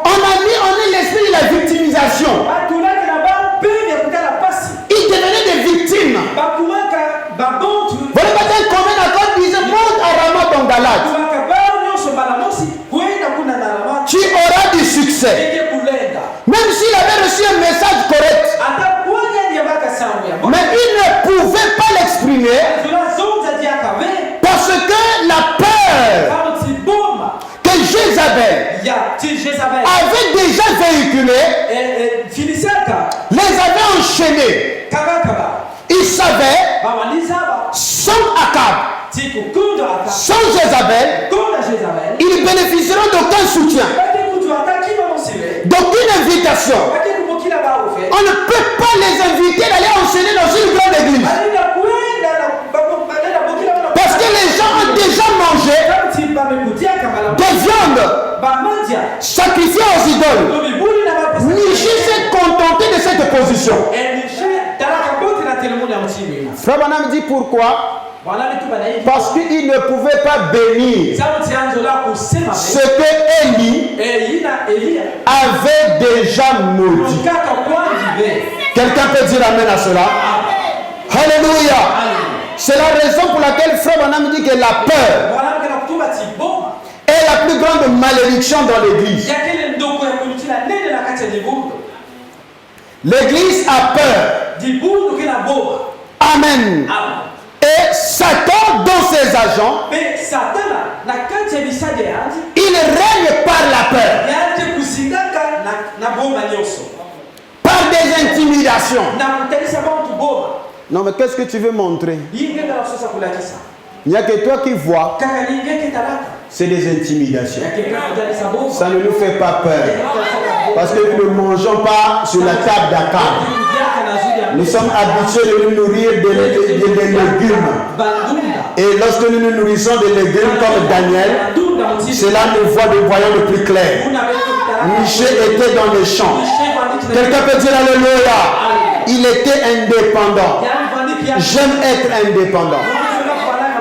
On est l'esprit de la victimisation. Ils devenaient des victimes. Voilà matin, combien d'accords disaient, monte à Rama dans Galate. Tu auras du succès. Même s'il avait reçu un message correct, mais il ne pouvait pas l'exprimer parce que la peur que Jézabel avait déjà véhiculé les avait enchaînés. Il savait, sans Akab, sans Jézabel, ils bénéficieront d'aucun soutien, d'aucune invitation. On ne peut pas les inviter d'aller enseigner dans une grande église. Parce que les gens ont déjà mangé des viandes sacrifiées aux idoles. Nichi s'est contenté de cette position. Frère Branham dit pourquoi? Parce qu'il ne pouvait pas bénir ce que Élie avait déjà maudit. Quelqu'un peut dire amen à cela? Alléluia. C'est la raison pour laquelle Frère Branham dit que la peur est la plus grande malédiction dans l'église. L'église a peur. Amen. Et Satan, dans ses agents, il règne par la peur, par des intimidations. Non, mais qu'est-ce que tu veux montrer? Il n'y a que toi qui vois. C'est des intimidations. Ça ne nous fait pas peur. Parce que nous ne mangeons pas sur la table d'Akab. Nous sommes habitués de nous nourrir de légumes. Et lorsque nous nous nourrissons de légumes comme Daniel, cela nous voit de voyants le plus clair. Michel était dans les champs. Quelqu'un peut dire alléluia. Il était indépendant. J'aime être indépendant.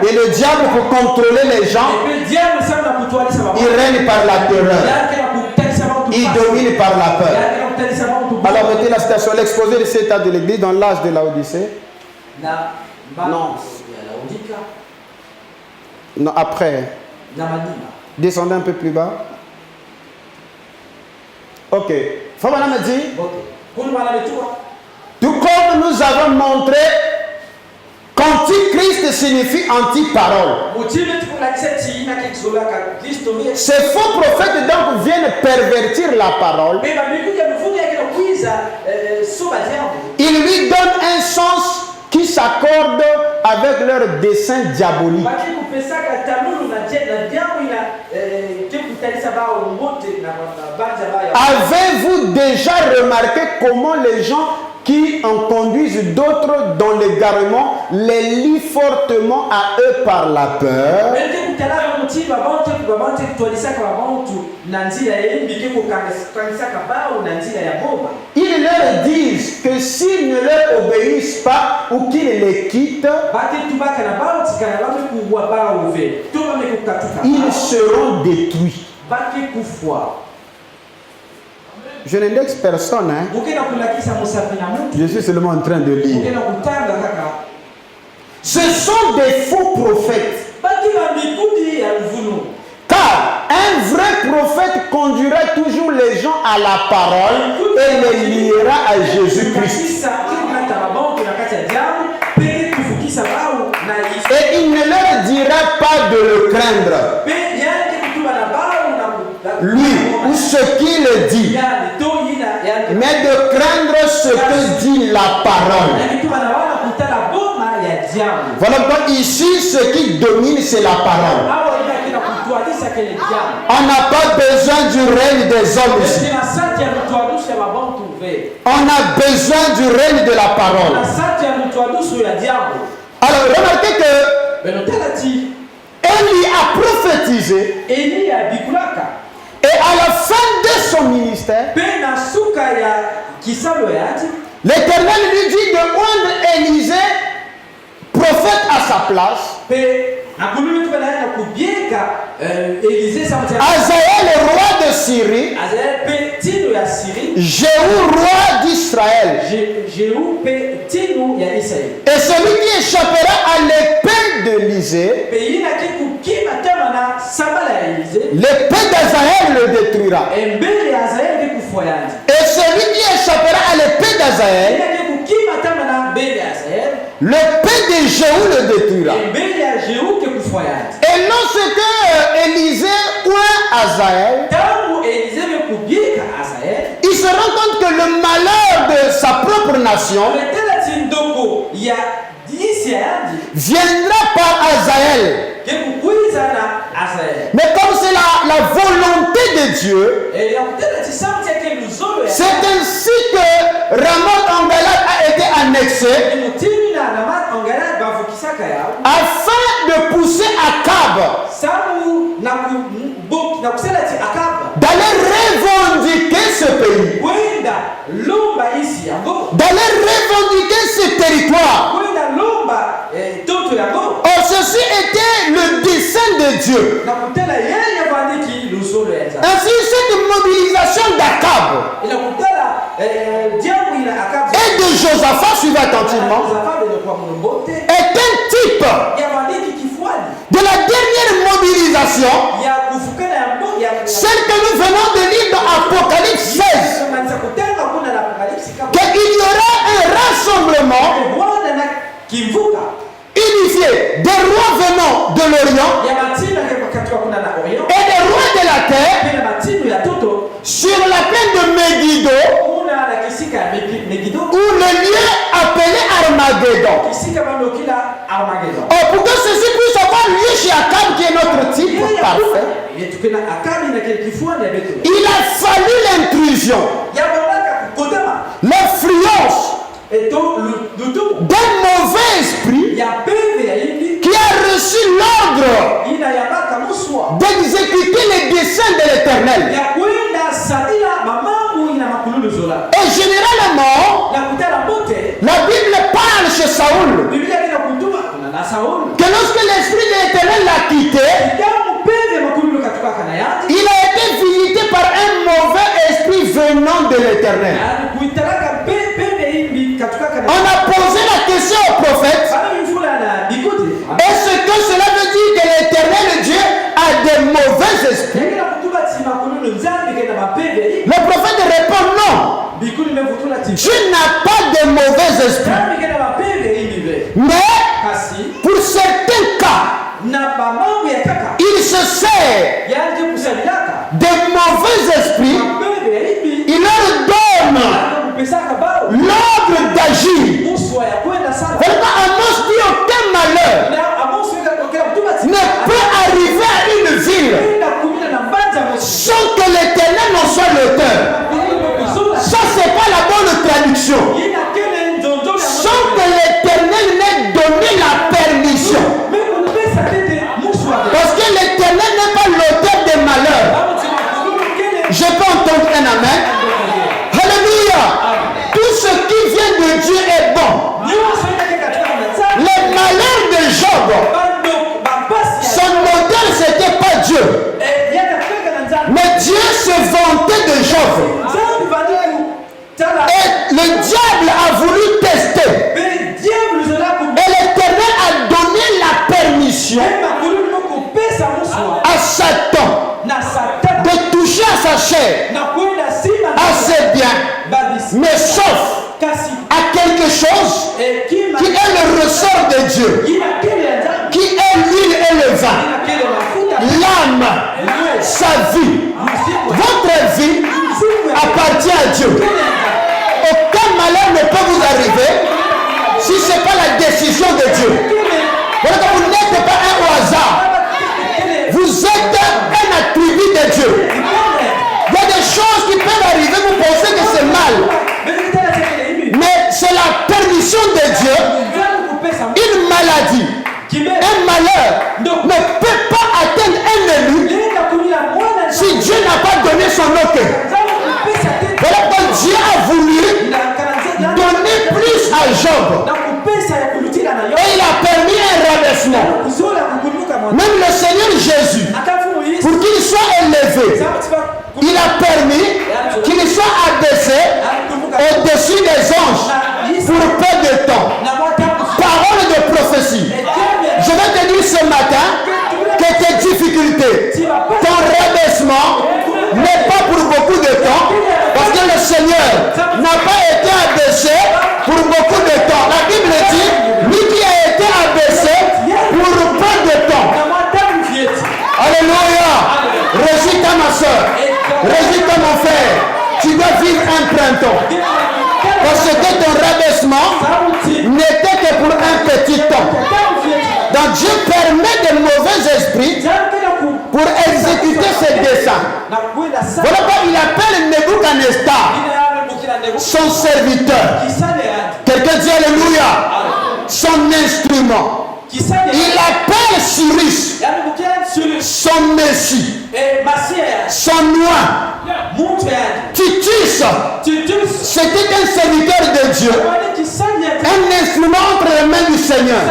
Et le diable, pour contrôler les gens, il règne par la terreur. Il domine par la peur. Alors mettez la citation, l'exposé de cet état de l'église dans l'âge de Laodicée. Non. Non, après. Descendez un peu plus bas. Ok. Fabana me dit, tout comme nous avons montré qu'antichrist signifie anti-parole. Ces faux prophètes donc viennent pervertir la parole. Ils lui donnent un sens qui s'accorde avec leur dessein diabolique. Avez-vous déjà remarqué comment les gens qui en conduisent d'autres dans l'égarement les lient fortement à eux par la peur? Ils leur disent que s'ils ne leur obéissent pas ou qu'ils les quittent, ils seront détruits. Je n'indexe personne, hein? Je suis seulement en train de lire. Ce sont des faux prophètes. Car un vrai prophète conduira toujours les gens à la parole et les liera à Jésus-Christ. Et il ne leur dira pas de le craindre, lui ou ce qu'il dit, mais de craindre ce que dit la parole. Voilà pourquoi ici, ce qui domine, c'est la parole. On n'a pas besoin du règne des hommes ici. On a besoin du règne de la parole. Alors, remarquez que Élie a prophétisé. Et à la fin de son ministère, l'Éternel lui dit de rendre Élisée prophète à sa place. Azaël, roi de Syrie. Jéhu, roi d'Israël. Et celui qui échappera à l'épée d'Élisée, l'épée d'Azaël le détruira. Et celui qui échappera à l'épée d'Azaël, l'épée de Jéhu le détruira. Et lorsque Élisée oint Azaël, il se rend compte que le malheur de sa propre nation viendra par Azaël. Mais comme c'est la volonté de Dieu, c'est ainsi que Ramoth en Galade a été annexé afin de pousser Akab d'aller revendiquer ce pays, d'aller revendiquer ce territoire. Or, ceci était le dessein de Dieu. Ainsi, cette mobilisation d'Akab et de Josaphat, suivez attentivement, est un type de la dernière mobilisation, celle que nous venons de lire dans Apocalypse 16, qu'il y aura un rassemblement unifié des rois venant de l'Orient et des rois de la terre sur la plaine de Megiddo, où le lieu appelé Armageddon. Pour que ceci puisse avoir lieu chez Akab, qui est notre type parfait, il a fallu l'intrusion, l'influence d'un mauvais esprit qui a reçu l'ordre d'exécuter les desseins de l'Éternel. Et généralement, la Bible parle chez Saoul que lorsque l'esprit de l'Éternel l'a quitté, il a été visité par un mauvais esprit venant de l'Éternel. On a posé la question au prophète: est-ce que cela veut dire que l'Éternel Dieu a des mauvais esprits? Le prophète répond non. Dieu n'a pas de mauvais esprits. Mais pour certains cas, il se sert des mauvais esprits. Il leur donne l'ordre d'agir. Pourquoi Amos dit aucun malheur ne peut arriver à une ville sans que l'Éternel n'en soit l'auteur. Ça, c'est pas la bonne traduction. Sans que l'Éternel n'ait donné la permission. Parce que l'Éternel n'est pas l'auteur des malheurs. Je peux entendre un amen. Alléluia. Tout ce qui vient de Dieu est bon. Les malheurs de Job, son auteur c'était pas Dieu, mais Dieu se vantait de Job. Et le diable a voulu tester. Et l'Éternel a accès à ces biens, mais sauf à quelque chose qui est le ressort de Dieu, qui est l'huile et le vin, l'âme, sa vie. Votre vie appartient à Dieu. Aucun malheur ne peut vous arriver si ce n'est pas la décision de Dieu. Vous n'êtes pas un au hasard. Vous êtes un attribut de Dieu. Il y a des choses qui peuvent arriver, vous pensez que c'est mal. Mais c'est la permission de Dieu. Une maladie, un malheur ne peut pas atteindre un élu si Dieu n'a pas donné son ok. Voilà pourquoi Dieu a voulu donner plus à Job. Et il a permis un rabaissement. Même le Seigneur Jésus, pour qu'il soit élevé, il a permis qu'il soit abaissé au-dessus des anges pour peu de temps. Parole de prophétie. Je vais te dire ce matin que tes difficultés, ton rabaissement n'est pas pour beaucoup de temps, parce que le Seigneur n'a pas été abaissé pour beaucoup de temps. La Bible dit, lui qui a été abaissé pour peu de temps. Alléluia. Réjouis-toi ma soeur, réjouis-toi mon frère, tu dois vivre un printemps. Parce que ton rabaissement n'était que pour un petit temps. Donc Dieu permet de mauvais esprits pour exécuter ses desseins. Voilà pourquoi il appelle Nebuchadnezzar son serviteur. Quelqu'un dit Alléluia. Son instrument. Il appelle Cyrus son messie, son noix. Titus, c'était un serviteur de Dieu, un instrument entre les mains du Seigneur.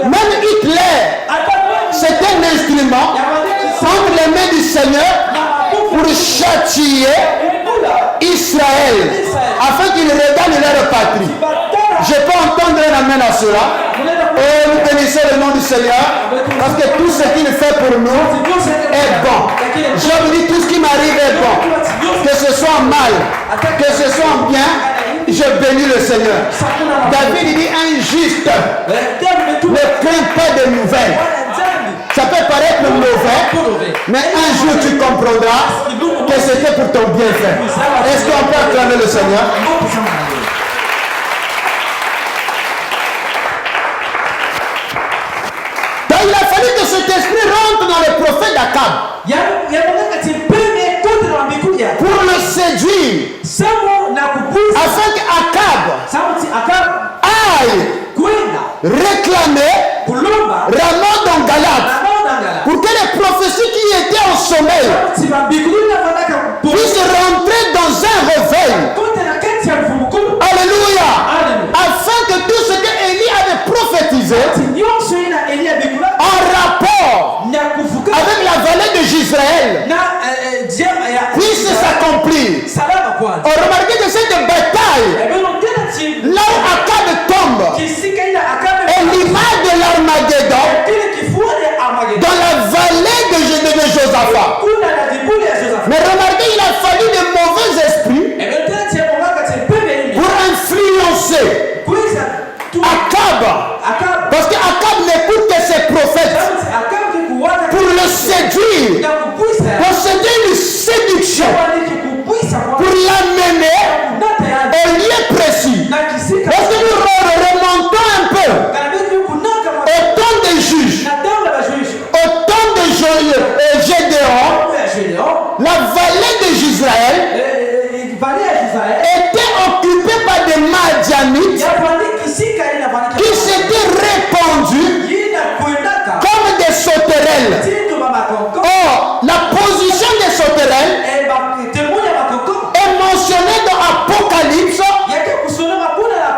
Même Hitler, c'est un instrument entre les mains du Seigneur pour châtier Israël afin qu'il regagne leur patrie. Je peux entendre un amen à cela. Et nous bénissons le nom du Seigneur parce que tout ce qu'il fait pour nous est bon. Je vous dis, tout ce qui m'arrive est bon. Que ce soit mal, que ce soit bien, je bénis le Seigneur. David dit un juste ne craint pas de nouvelles. Ça peut paraître mauvais, mais un jour tu comprendras que c'était pour ton bienfait. Est-ce qu'on peut acclamer le Seigneur? Donc il a fallu que cet esprit rentre dans le prophète Akab pour le séduire, afin qu'Akab aille réclamer Ramoth en Galate, pour que les prophéties qui étaient en sommeil puissent rentrer dans un réveil. Alléluia. Afin que tout ce que Élie avait prophétisé en rapport avec la vallée de Gisraël puisse s'accomplir. Remarquez que cette bataille, là où Akab tombe, est l'image de l'Armageddon dans la vallée de Josaphat. Mais remarquez, il a fallu de mauvais esprits pour influencer Akab. Parce qu'Akab n'écoute que ses prophètes pour le séduire, pour séduire une séduction, pour l'amener au lieu précis. Parce que nous remontons un peu au temps des juges, au temps de Gédéon, la vallée de Gisraël était occupée par des Madianites qui s'étaient répandus comme des sauterelles. Or, la position des sauterelles est mentionnée dans Apocalypse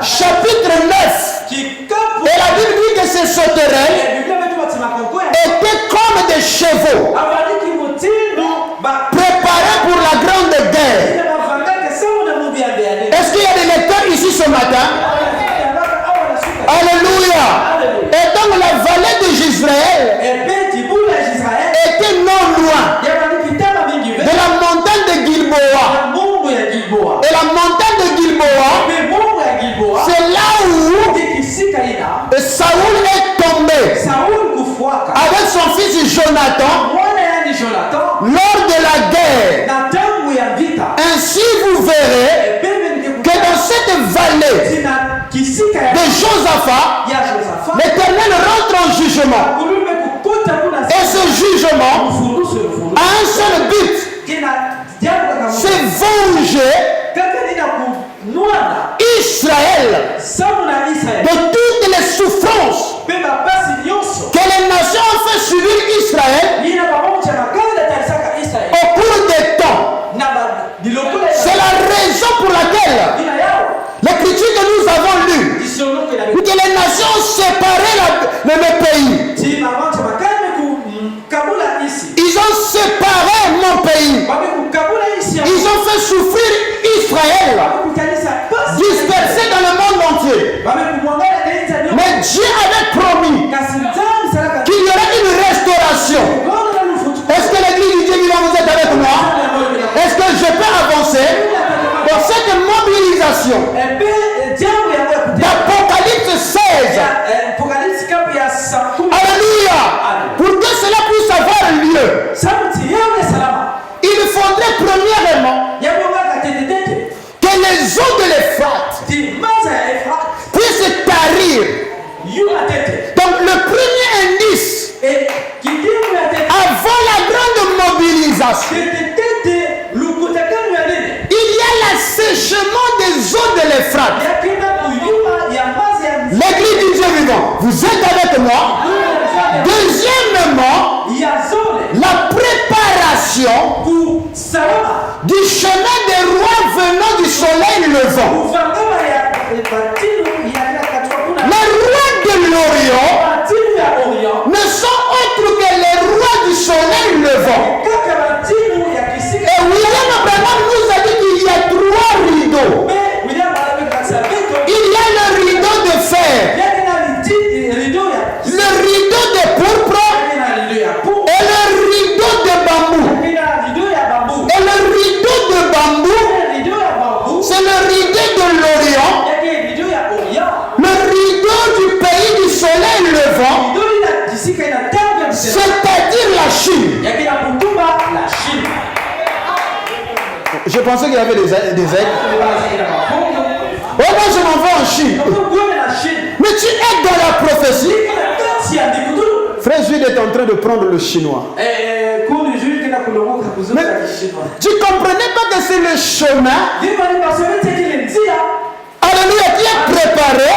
chapitre 9. Et la Bible dit que ces sauterelles étaient comme des chevaux préparés pour la grande guerre. Est-ce qu'il y a des lecteurs ici ce matin? Alléluia. Et donc la vallée de Gisraël était non loin de la montagne Jonathan lors de la guerre. Ainsi vous verrez que dans cette vallée de Josaphat, l'Éternel rentre en jugement. Et ce jugement a un seul but, c'est venger Israël de toutes les souffrances que les nations ont fait subir Israël au cours des temps. C'est la raison pour laquelle l'écriture que nous avons lue, que les nations ont séparé le pays. Ils ont séparé mon pays. Ils ont fait souffrir Israël, dispersé dans le monde entier. Mais Dieu avait promis qu'il y aurait une restauration. Est-ce que l'église du Dieu vivant, vous êtes avec moi? Est-ce que je peux avancer dans cette mobilisation d'Apocalypse 16? Alléluia! Pour que cela puisse avoir lieu, il faudrait premièrement que les eaux de l'Euphrate puissent tarir. Donc le premier indice avant la grande mobilisation, il y a l'assèchement des eaux de l'Euphrate. L'église du Dieu vivant, vous êtes avec moi? Deuxièmement, la préparation du chemin des rois venant du soleil levant. Les rois de l'Orient ne sont autres que les rois du soleil levant. Et William Abraham nous a dit qu'il y a 3 rideaux. Il y a le rideau de fer, le rideau de pourpre et le rideau de bambou. Et le rideau de bambou, c'est le rideau de l'Orient, le rideau du pays du soleil levant, c'est-à-dire la Chine. Je pensais qu'il y avait des aigles. Oh, moi je m'en vais en Chine. Mais tu es dans la prophétie. Frère Jules est en train de prendre le chinois. Mais tu ne comprenais pas que c'est le chemin, alléluia, qui est préparé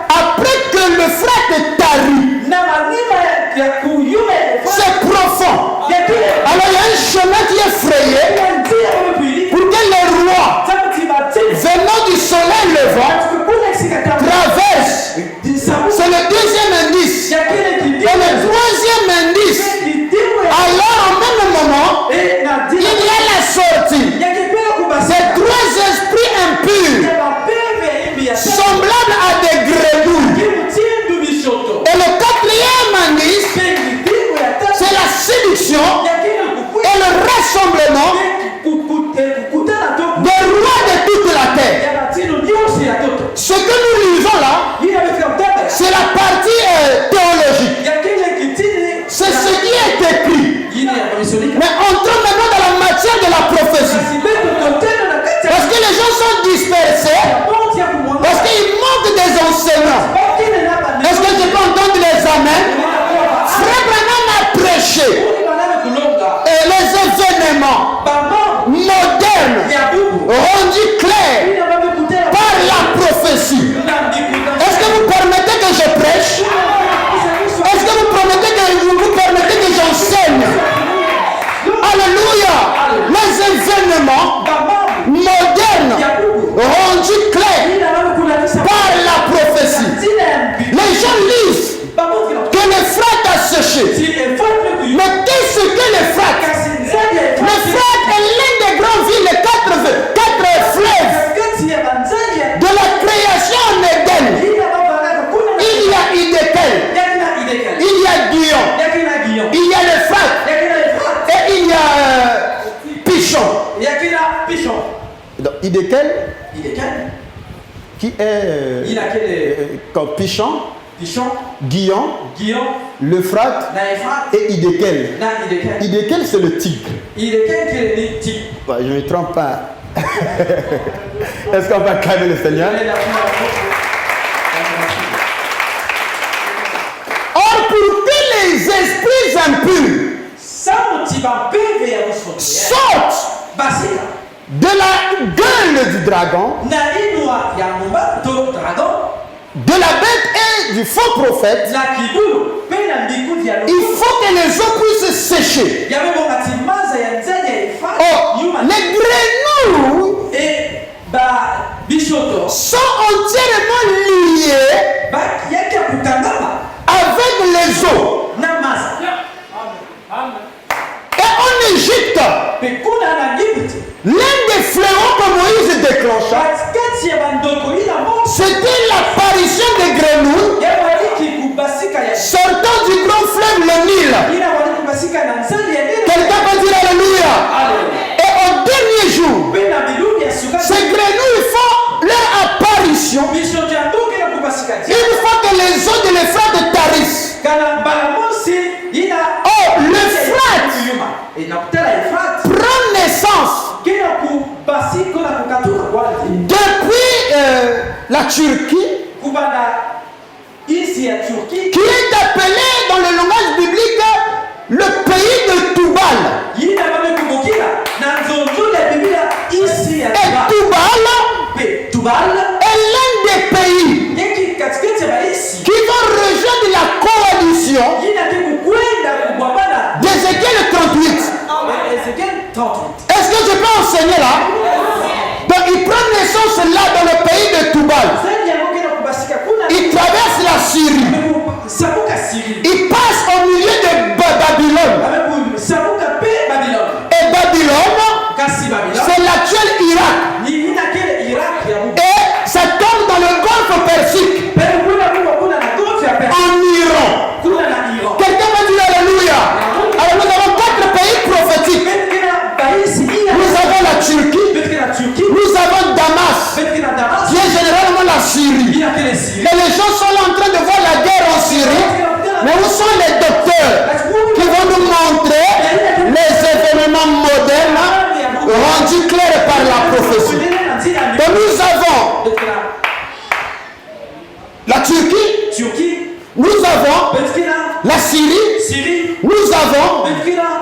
après que le frère est tarie. C'est profond. Alors il y a un chemin qui est frayé pour que les rois venant du soleil levant traversent. C'est le deuxième indice. Et le troisième indice, alors en même moment, il y a la sortie ces 3 esprits impurs semblables à des grenouilles. Et le 4e indice, c'est la séduction et le rassemblement des rois de toute la terre. Ce que nous lisons là, c'est la partie théologique. C'est ce qui est écrit. Mais entrons maintenant dans la matière de la prophétie. Parce que les gens sont dispersés, parce qu'il manque des enseignants. Est-ce que je peux entendre les amens? Frère Branham a prêché et les événements modernes rendus clairs par la prophétie. Est-ce que vous permettez que je prêche? Est-ce que vous permettez que j'enseigne? Alléluia! Les événements modernes rendus clairs par la prophétie. Les gens lisent que l'Euphrate a séché. Mais qu'est-ce que l'Euphrate? L'Euphrate est l'une des grandes villes, les 4 fleuves de la création en Éden. Il y a Hiddekel, il y a Guyon, il y a l'Euphrate et il y a Pishon. Donc Hiddekel qui est comme Pishon, Guillon, l'Euphrate et Hiddekel. Hiddekel, c'est le tigre. Ouais, je ne me trompe pas. Est-ce qu'on va calmer le Seigneur? Or, pour que les esprits impurs sortent de la gueule du dragon, de la bête et du faux prophète, il faut que les eaux puissent sécher. Oh, les grenouilles sont entièrement liées avec les eaux. Et en Égypte, l'un des fléaux que Moïse déclencha, c'était l'apparition des grenouilles sortant du grand fleuve le Nil. Quelqu'un peut dire Alléluia. Et au dernier jour, ces grenouilles font leur apparition une fois que les eaux de l'Euphrate tarissent. Oh, l'Euphrate prend naissance depuis la Turquie, qui est appelée dans le langage biblique le pays de Toubal. Et Toubal est l'un des pays qui vont rejoindre la coalition d'Ézéchiel 38. Est-ce que je peux enseigner là? Donc il prend naissance là dans le pays de Toubal. Il traverse la Syrie. Il passe au milieu de Babylone. Et Babylone, c'est l'actuel Irak. Et ça tombe dans le golfe Persique. En Iran. Quelqu'un va dire Alléluia. Alors nous avons 4 pays prophétiques. Nous avons la Turquie. Nous avons Damas, qui est généralement la Syrie. Et les gens sont là en train de voir la guerre en Syrie. Mais où sont les docteurs qui vont nous montrer les événements modernes rendus clairs par la prophétie? Donc nous avons la Turquie, nous avons la Syrie, nous avons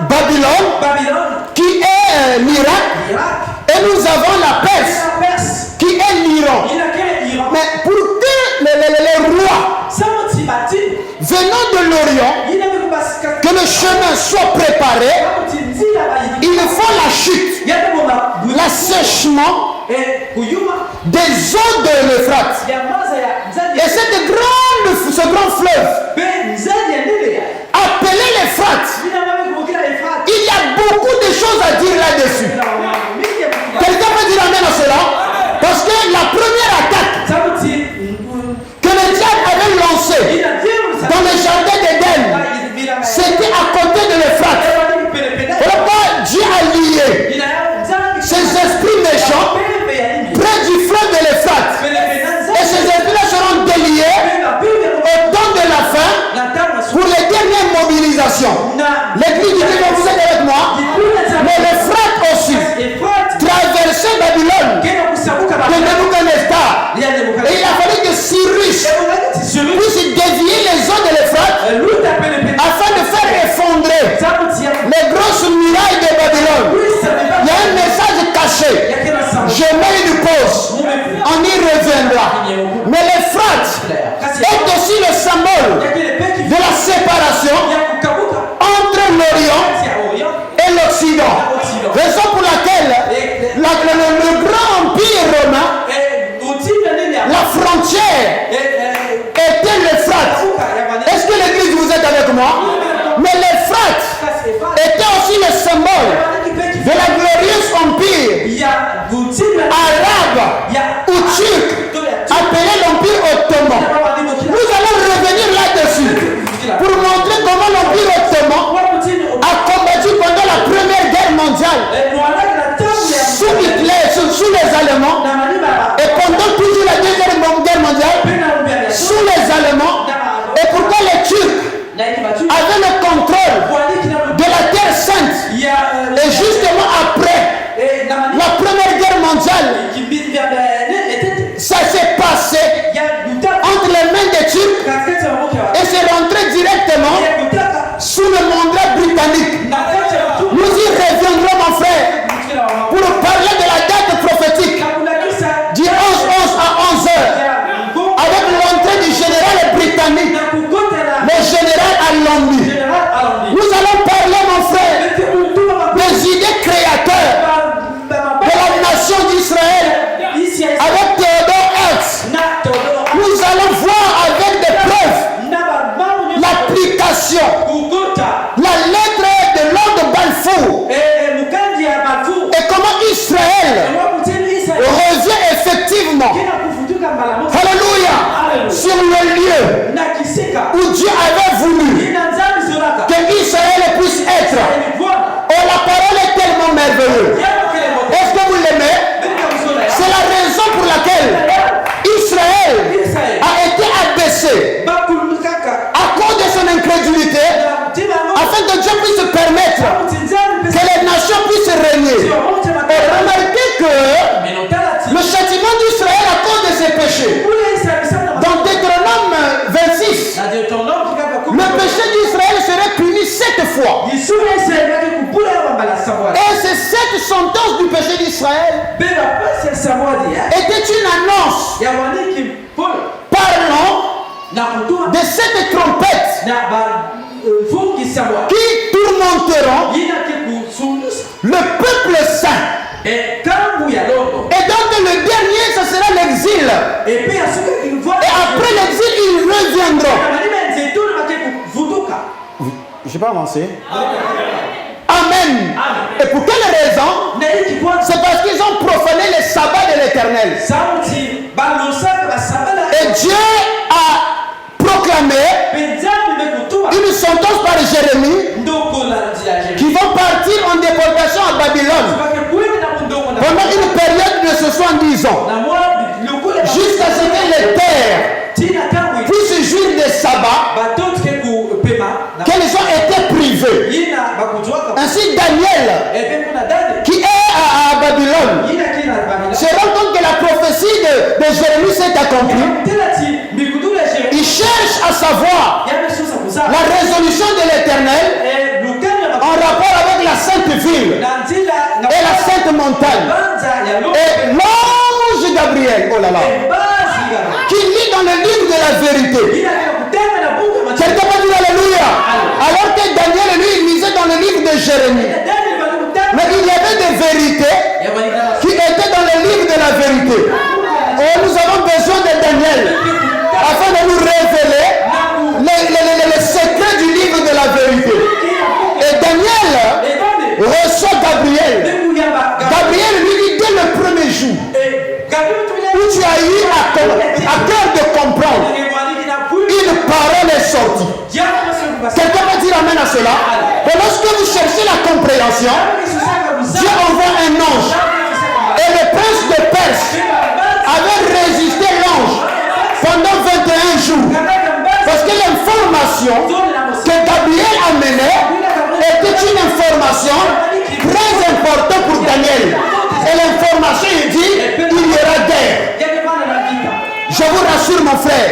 Babylone, qui est l'Irak, et nous avons la Perse, qui est l'Iran. Mais pour que les rois venant de l'Orient, que le chemin soit préparé, il faut la chute, l'assèchement des eaux de l'Euphrate. Et ce grand fleuve, appelé l'Euphrate, il y a beaucoup de choses à dire là-dessus. Quelqu'un peut dire amen à cela? Parce que la première attaque que le diable avait lancée dans le jardin d'Éden, c'était à côté de l'Euphrate. Pourquoi Dieu a lié ces esprits méchants près du fleuve de l'Euphrate? Et ces esprits-là seront déliés au temps de la fin pour les dernières mobilisations. L'église dit que vous êtes avec moi, mais l'Euphrate aussi traversait Babylone de Nebuchadnezzar. Et il a fallu que Cyrus puisse dévier les eaux de l'Euphrate afin de faire effondrer les grosses murailles de Babylone. Il y a un message caché. Je mets une pause. On y reviendra. Mais l'Euphrate est aussi le symbole de la séparation entre l'Orient et l'Occident. Raison pour laquelle le grand empire romain, la frontière était l'Euphrate. Est-ce que l'église, vous êtes avec moi? Mais l'Euphrate était aussi le symbole de la glorieuse empire arabe ou turc appelé l'empire ottoman. Nous allons revenir là-dessus pour montrer comment l'empire ottoman a combattu pendant la première guerre mondiale sous Hitler, sous les Allemands, et pendant toujours la deuxième guerre mondiale sous les Allemands, afin que Dieu puisse se permettre que les nations puissent régner. Et remarquez que le châtiment d'Israël à cause de ses péchés. Dans Deutéronome 26, le péché d'Israël serait puni 7 fois. Et ces 7 sentences du péché d'Israël étaient une annonce parlant de 7 trompettes qui tourmenteront le peuple saint. Et donc le dernier, ce sera l'exil. Et après l'exil, ils reviendront. Je n'ai pas avancé. Amen. Et pour quelle raison? C'est parce qu'ils ont profané les sabbats de l'Éternel. Et Dieu a proclamé une sentence par Jérémie qui vont partir en déportation à Babylone pendant une période de 70 ans, jusqu'à ce que les terres puissent jouir des sabbats qu'elles ont été privées. Ainsi Daniel, qui est à Babylone, se rend compte que la prophétie de Jérémie s'est accomplie. Il cherche à savoir la résolution de l'Éternel en rapport avec la sainte ville et la sainte montagne. Et l'ange Gabriel, oh là là, qui lit dans le livre de la vérité. Quelqu'un peut dire Alléluia. Alors que Daniel, lui, il lisait dans le livre de Jérémie. Mais il y avait des vérités qui étaient dans le livre de la vérité. Et nous avons besoin de Daniel afin de nous révéler les secrets du livre de la vérité. Et Daniel reçoit Gabriel. Gabriel lui dit dès le premier jour où tu as eu à cœur de comprendre, une parole est sortie. Quelqu'un peut dire amen à cela? Et lorsque vous cherchez la compréhension, Dieu envoie un ange. Et le prince de Perse avait résisté l'ange pendant 21 jours. Parce que l'information que Gabriel amenait était une information très importante pour Daniel. Et l'information, il dit, il y aura guerre. Je vous rassure mon frère,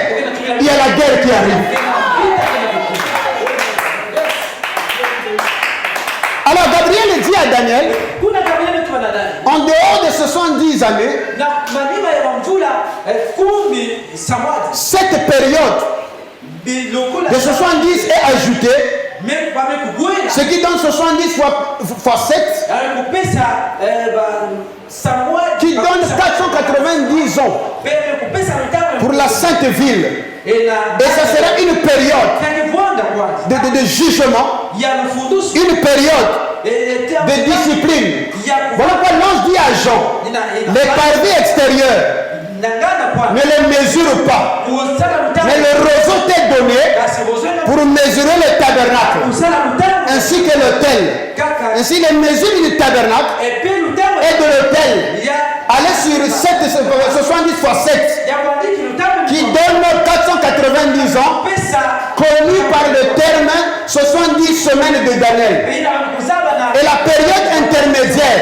il y a la guerre qui arrive. Alors Gabriel dit à Daniel, en dehors de 70 années, cette période de 70 est ajoutée, ce qui donne 70 fois 7, qui donne 490 ans pour la sainte ville. Et ça sera une période de jugement, une période de discipline. Voilà pourquoi l'ange dit à Jean, les parvis extérieurs ne les mesure pas, mais le roseau t'est donné pour mesurer le tabernacle ainsi que l'autel. Ainsi les mesures du tabernacle et de l'autel allez sur 70 fois 7 qui donne 490 ans, connu par le terme 70 semaines de Daniel. Et la période intermédiaire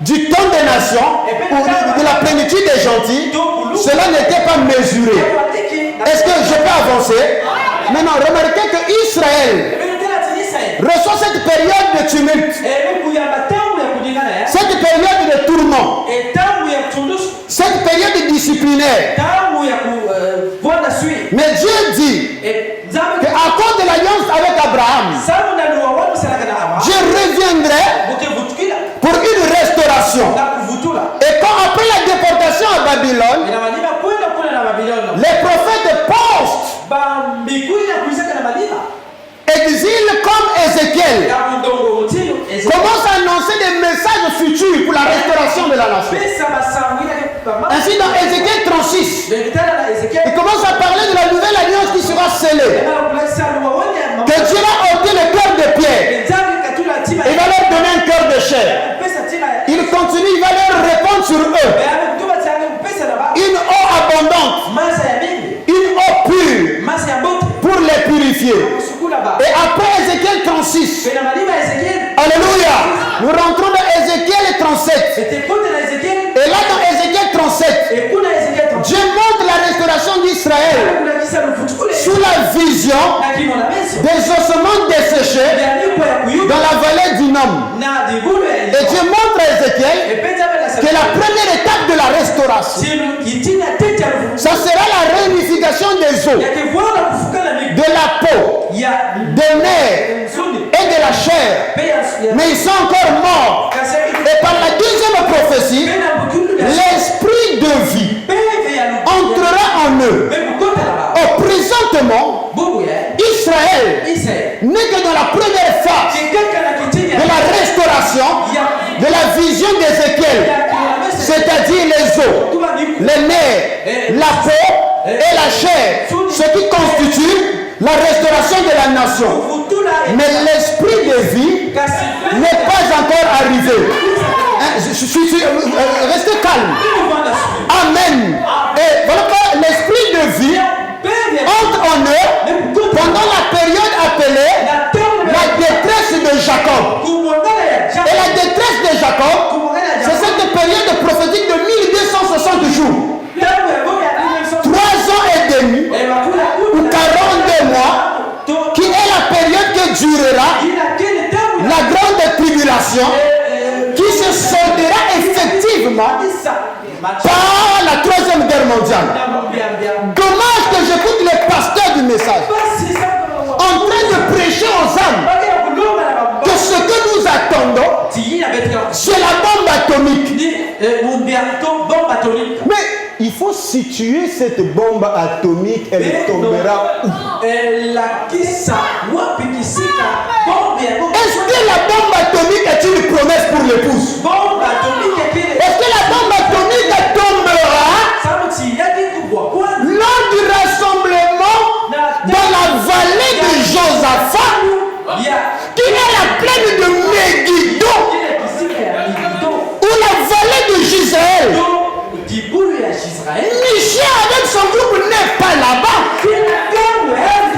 du temps des nations ou de la plénitude des gentils, cela n'était pas mesuré. Est-ce que je peux avancer? Maintenant, remarquez que Israël reçoit cette période de tumulte, cette période de tourment, cette période disciplinaire. Mais Dieu dit qu'à cause de l'alliance avec Abraham, Dieu reviendrait pour une restauration. Et quand après la déportation à Babylone, les prophètes postent exil comme Ézéchiel commence à annoncer des messages futurs pour la restauration de la nation. Ainsi dans Ézéchiel 36, il commence à parler de la nouvelle alliance qui sera scellée, que Dieu a ôté le cœur de pierre, il va leur donner un cœur de chair. Il continue, il va leur répondre sur eux une eau abondante, une eau pure pour les purifier. Et après Ézéchiel 36, Nous rentrons dans Ézéchiel 37. Et là dans Ézéchiel 37, Dieu montre la restauration d'Israël sous la vision des ossements desséchés dans la vallée du Nom. Et Dieu montre à Ézéchiel que la première étape de la restauration, ça sera la réunification des os, de la peau, des nerfs et de la chair. Mais ils sont encore morts. Et par la deuxième prophétie, l'esprit de vie entrera en eux. Au présentement, Israël n'est que dans la première phase de la restauration de la vision d'Ézéchiel, c'est-à-dire les os, les nerfs, la peau et la chair, ce qui constitue la restauration de la nation. Mais l'esprit de vie n'est pas encore arrivé. Restez calme. Amen. Et voilà que l'esprit de vie entre en eux pendant la période appelée la détresse de Jacob. Et la détresse de Jacob, c'est cette période prophétique de 1260 jours. 3 ans et demi ou 42 mois, qui est la période que durera la grande tribulation, qui se soldera effectivement par la 3e guerre mondiale. Dommage que j'écoute les pasteurs du message en train de prêcher aux âmes que ce que nous attendons, c'est la bombe atomique. Mais il faut situer cette bombe atomique, elle tombera où? Est-ce que la bombe atomique est une promesse pour l'épouse? Est-ce que la bombe atomique tombera lors du rassemblement dans la vallée de Josaphat, qui est la plaine de Megiddo, ou la vallée de Gisraël? Michel avec son groupe n'est pas là-bas,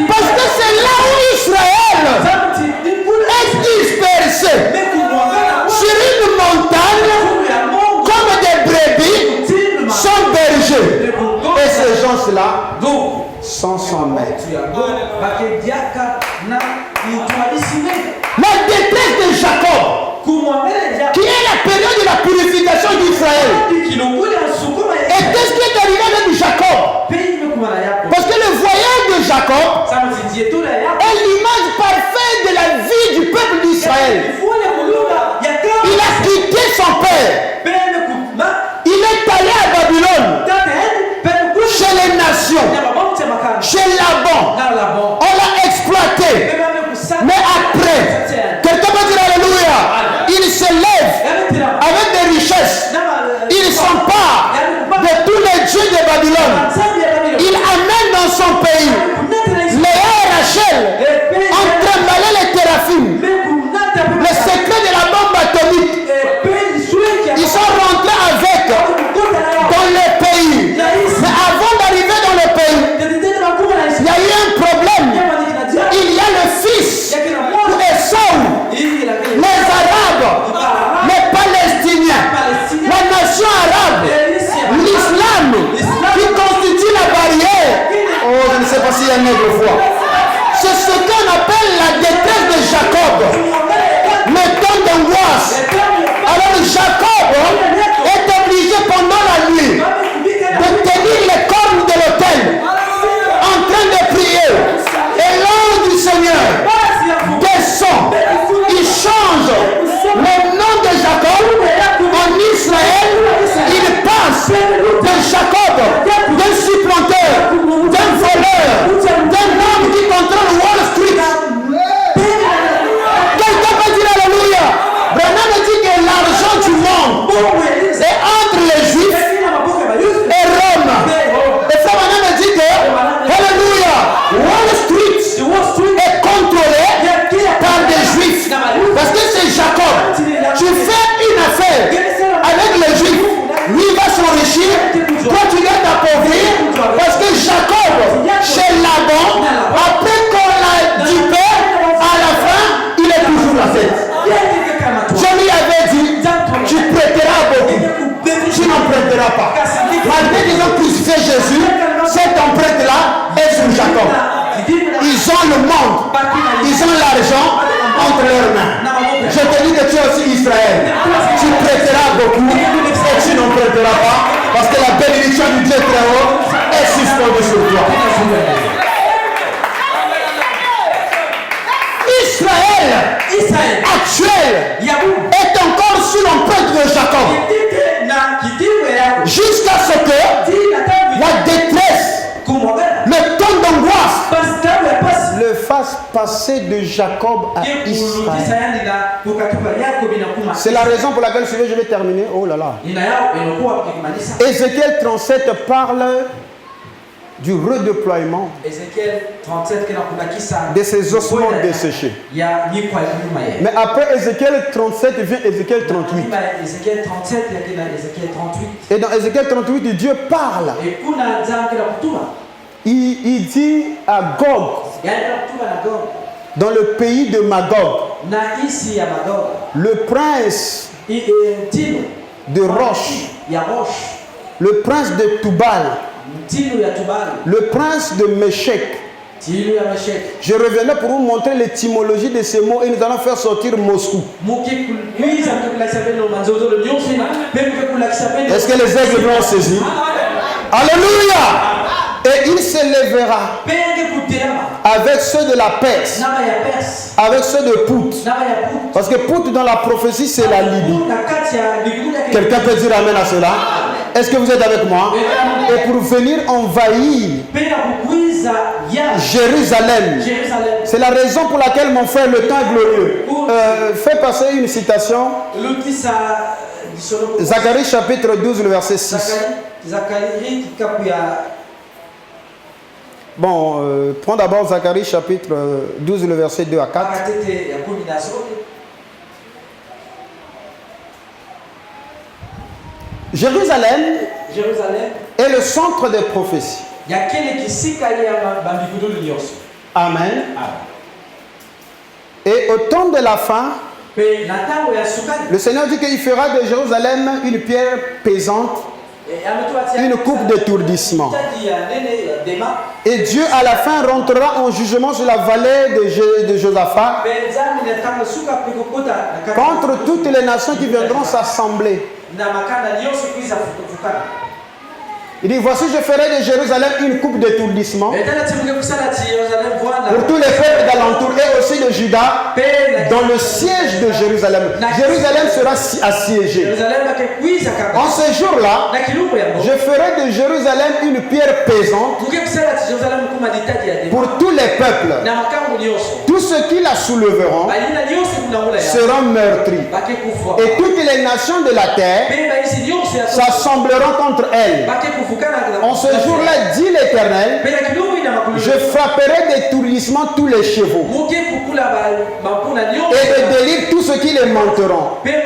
parce que c'est là où Israël est dispersé sur une montagne comme des brebis sans berger. Et ces gens-là sont sans maître. La détresse de Jacob, qui est la période de la purification d'Israël. Et qu'est-ce qui est arrivé avec Jacob? Parce que le voyage de Jacob est l'image parfaite de la vie du peuple d'Israël. Il a quitté son père. Il est allé à Babylone, chez les nations, chez Laban. On l'a exploité. Mais après, quelqu'un peut dire alléluia, il se lève avec des richesses. Il s'empare de tous les dieux de Babylone. Il amène dans son pays Léa et Rachel, en trimballer les téraphim, les le monde, ils ont l'argent entre leurs mains. Je te dis que tu es aussi Israël. Tu prêteras beaucoup et tu n'en prêteras pas parce que la bénédiction du Dieu très haut est suspendue sur toi. Israël actuel est encore sous l'empreinte de Jacob jusqu'à ce que la détresse, le temps d'angoisse le fasse passer de Jacob à Israël. C'est la raison pour laquelle je vais terminer. Oh là là. Ézéchiel 37 parle du redéploiement de ces ossements desséchés. Mais après Ézéchiel 37 vient Ézéchiel 38. Et dans Ézéchiel 38, Dieu parle. Il dit à Gog, dans le pays de Magog, le prince de Roche, le prince de Tubal, le prince de Méchec. Je reviendrai pour vous montrer l'étymologie de ces mots et nous allons faire sortir Moscou. Est-ce que les aigles vont saisir? Alléluia! Et il s'élèvera avec ceux de la Perse, avec ceux de Pout. Parce que Pout dans la prophétie c'est la Libye. Quelqu'un peut dire amen à cela? Est-ce que vous êtes avec moi? Et pour venir envahir Jérusalem. C'est la raison pour laquelle mon frère, le temps est glorieux. Fais passer une citation. Zacharie chapitre 12, le verset 6. Bon, prends d'abord Zacharie chapitre 12, le verset 2 à 4. Jérusalem est le centre des prophéties. Amen. Et au temps de la fin, le Seigneur dit qu'il fera de Jérusalem une pierre pesante, une coupe d'étourdissement. Et Dieu à la fin rentrera en jugement sur la vallée de Josaphat contre toutes les nations qui viendront s'assembler. Il dit, voici je ferai de Jérusalem une coupe d'étourdissement pour tous les peuples d'alentour et aussi de Juda dans le siège de Jérusalem. Jérusalem sera assiégée. En ce jour-là, je ferai de Jérusalem une pierre pesante pour tous les peuples. Tous ceux qui la souleveront seront meurtris. Et toutes les nations de la terre s'assembleront contre elle. En ce jour-là, dit l'Éternel, je frapperai d'étourdissement tous les chevaux et de délire tous ceux qui les monteront. Mais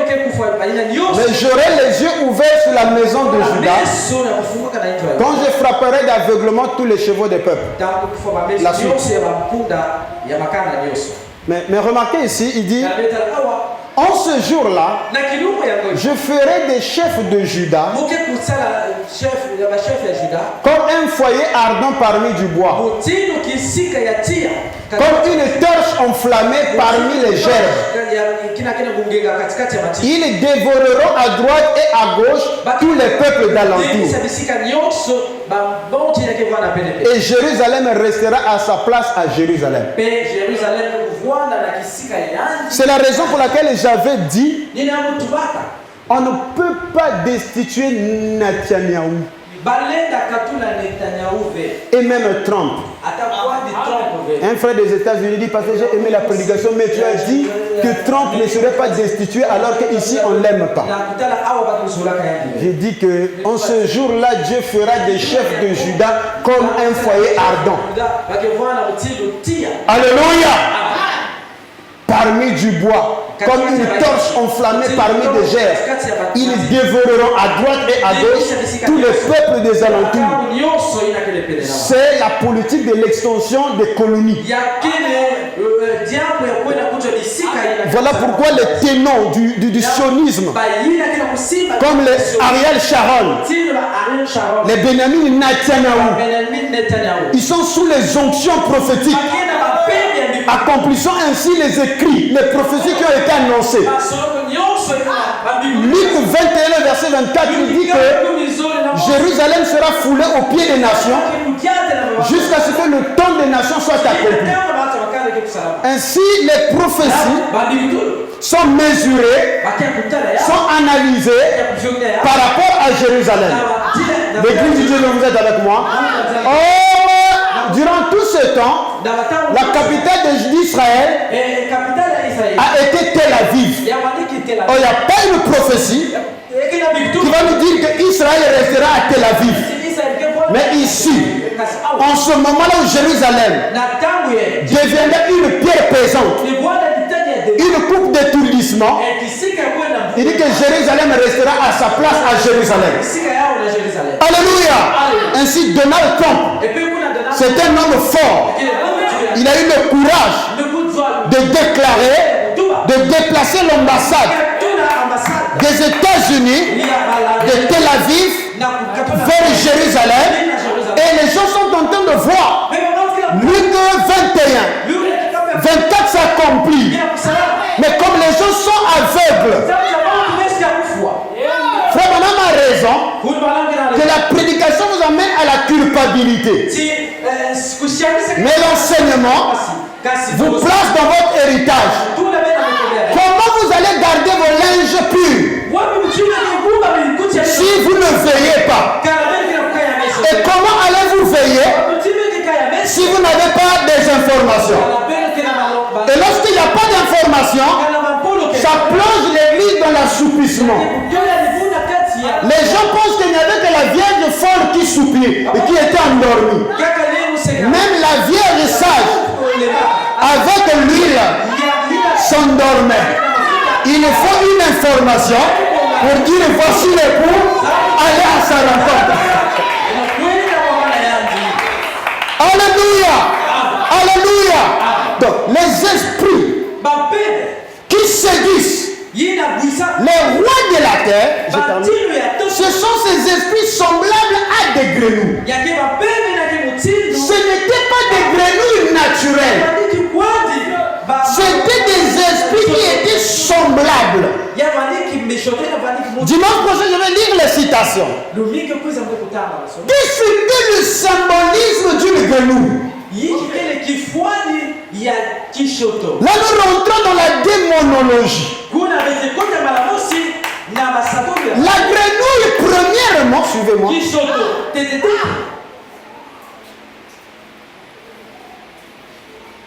j'aurai les yeux ouverts sur la maison de Juda quand je frapperai d'aveuglement tous les chevaux des peuples. La suite. Mais remarquez ici, il dit, en ce jour-là, je ferai des chefs de Juda comme un foyer ardent parmi du bois, comme une torche enflammée parmi les gerbes. Ils dévoreront à droite et à gauche tous les peuples d'alentour. Et Jérusalem restera à sa place à Jérusalem. C'est la raison pour laquelle j'avais dit on ne peut pas destituer Netanyahou et même Trump. Un frère des États-Unis dit, parce que j'ai aimé la prédication, mais tu as dit que Trump ne serait pas destitué alors qu'ici on ne l'aime pas. J'ai dit que en ce jour-là, Dieu fera des chefs de Juda comme un foyer ardent. Alléluia! Parmi du bois, comme une torche enflammée parmi des gerbes. Ils dévoreront à droite et à gauche tous les peuples des alentours. C'est la politique de l'extension des colonies. Voilà pourquoi les ténors du sionisme, comme les Ariel Sharon, les Benjamin Netanyahou, ils sont sous les onctions prophétiques. accomplissant ainsi les écrits, les prophéties qui ont été annoncées. Luc 21, verset 24, il dit que Jérusalem sera foulée aux pieds des nations jusqu'à ce que le temps des nations soit accompli. Ainsi, les prophéties sont mesurées, sont analysées par rapport à Jérusalem. L'église de Dieu, vous êtes avec moi? Durant tout ce temps, la capitale d'Israël a été Tel Aviv. Il n'y a pas une prophétie qui va nous dire qu'Israël restera à Tel Aviv. Mais ici, en ce moment-là où Jérusalem deviendra une pierre pesante, une coupe d'étourdissement, il dit que Jérusalem restera à sa place à Jérusalem. Alléluia. Ainsi, Donald Trump, c'est un homme fort. Il a eu le courage de déclarer, de déplacer l'ambassade des États-Unis, de Tel Aviv, vers Jérusalem. Et les gens sont en train de voir. Luc 21, 24 s'accomplit. Mais comme les gens sont aveugles, Frère Branham a raison que la prédication vous amène à la culpabilité. Mais l'enseignement vous place dans votre héritage. Comment vous allez garder vos linges purs si vous ne veillez pas? Et comment allez-vous veiller si vous n'avez pas des informations? Et lorsqu'il n'y a pas d'informations, ça plonge l'église dans l'assoupissement. Les gens pensent qu'il n'y avait que la Vierge folle qui soupire et qui était endormie. Même la Vierge sage, avec l'huile, s'endormait. Il faut une information pour dire voici l'époux, allez à sa rencontre. Alléluia. Alléluia. Donc, les esprits qui séduisent les rois de la terre, ce sont ces esprits semblables à des grenouilles. Ce n'étaient pas des grenouilles naturelles. C'était des esprits qui étaient semblables. Dimanche prochain, je vais lire les citations. Qu'est-ce que le symbolisme d'une grenouille? Là, nous rentrons dans la démonologie. La grenouille, premièrement, suivez-moi,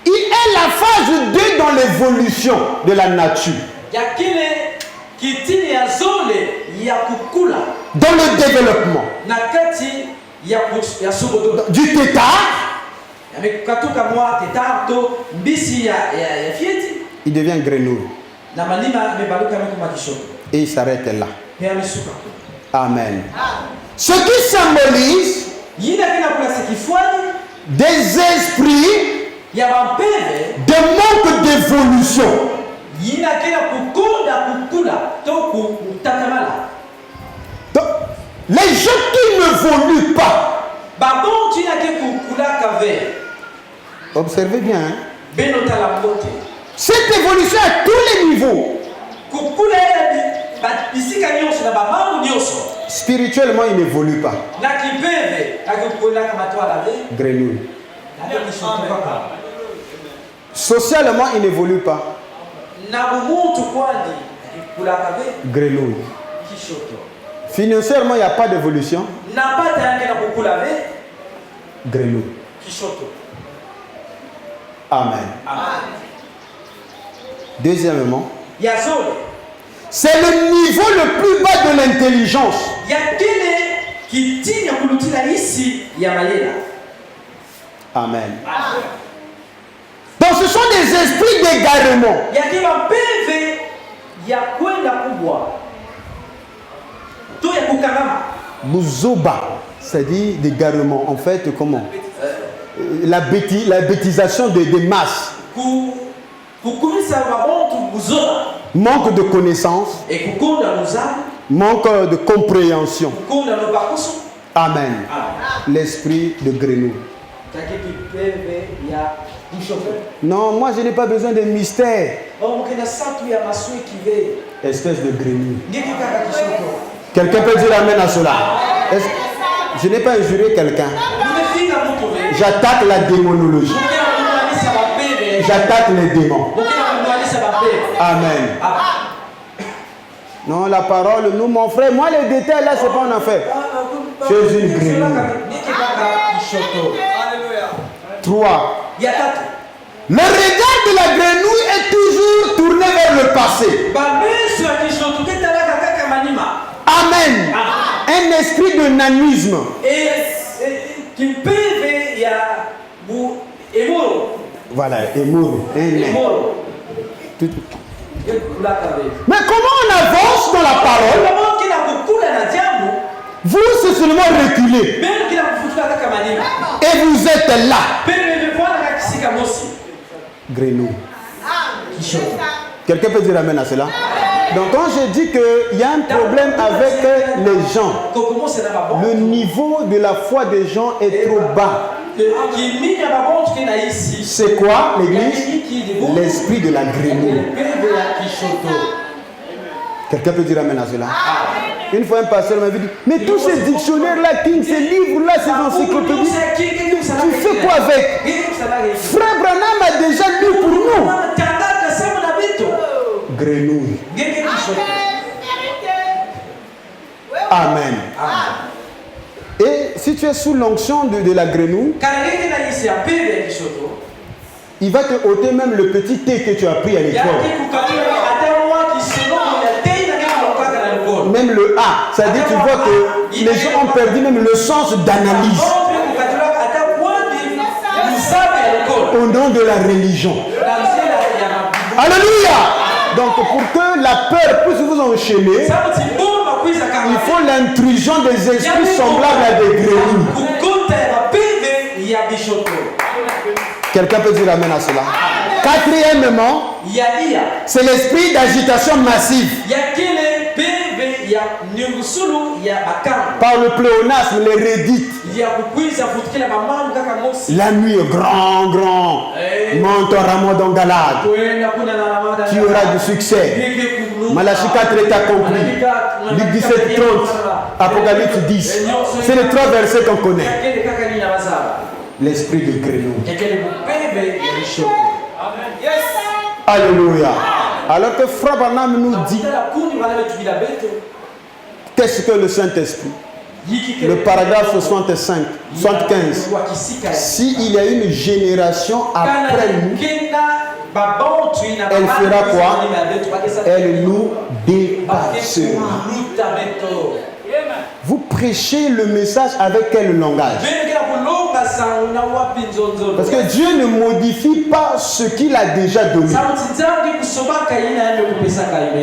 il est la phase 2 dans l'évolution de la nature. Dans le développement du tétard, il devient grenouille. Et il s'arrête là. Amen. Ce qui symbolise des esprits de manque d'évolution. Donc, les gens qui ne évoluent pas, observez bien, hein? Cette évolution à tous les niveaux. Spirituellement, il n'évolue pas. Grenouille. Socialement, il n'évolue pas. Grenouille. Financièrement, il n'y a pas d'évolution. Grenouille. Amen. Deuxièmement, c'est le niveau le plus bas de l'intelligence. Amen. Donc ce sont des esprits d'égarement. Bouzoba, c'est-à-dire d'égarement. En fait, comment? La bêtisation des masses. Manque de connaissance. Manque de compréhension. Amen. L'esprit de grenouille. Non, moi je n'ai pas besoin de mystère. Espèce de grenouille. Quelqu'un peut dire amen à cela. Je n'ai pas injurié quelqu'un. J'attaque la démonologie. J'attaque les démons. Amen. Non, la parole, nous, mon frère, moi les détails là, c'est pas un affaire. C'est une grenouille. 3. Le regard de la grenouille est toujours tourné vers le passé. Amen. Un esprit de nanisme. Voilà, émour. Mais comment on avance dans la parole? Vous, c'est seulement reculer. Et vous êtes là. Grenouille. Quelqu'un peut dire amen à cela? Donc quand je dis qu'il y a un problème avec les gens, le niveau de la foi des gens est trop bas. C'est quoi l'église? L'esprit de la grenouille. Quelqu'un peut dire amen à cela? Une fois un pasteur m'avait dit, mais tous ces dictionnaires-là, ces livres-là, ces encyclopédies, tu fais quoi avec? Frère Branham a déjà lu pour nous. Grenouille. Amen. Et si tu es sous l'onction de la grenouille, il va te ôter même le petit thé que tu as pris à l'école. Même le A, c'est-à-dire tu vois que les gens ont perdu même le sens d'analyse au nom de la religion. Alléluia. Donc pour que la peur puisse vous enchaîner, il faut l'intrusion des esprits semblables à des grenouilles. Quelqu'un peut dire amen à cela? Quatrièmement, c'est l'esprit d'agitation massive. Par le pléonasme, les rédites. La nuit est grand. Monte au rameau d'Angalade. Tu auras du succès. Malachie 4 est accompli. Luc 17, 30. Apocalypse 10. C'est les 3 versets qu'on connaît. L'esprit de grenouille. Alléluia. Alors que Frère Branham nous dit, qu'est-ce que le Saint-Esprit? Le paragraphe 75. S'il y a une génération après nous, elle fera quoi? Elle nous dépassera. Vous prêchez le message avec quel langage? Parce que Dieu ne modifie pas ce qu'il a déjà donné.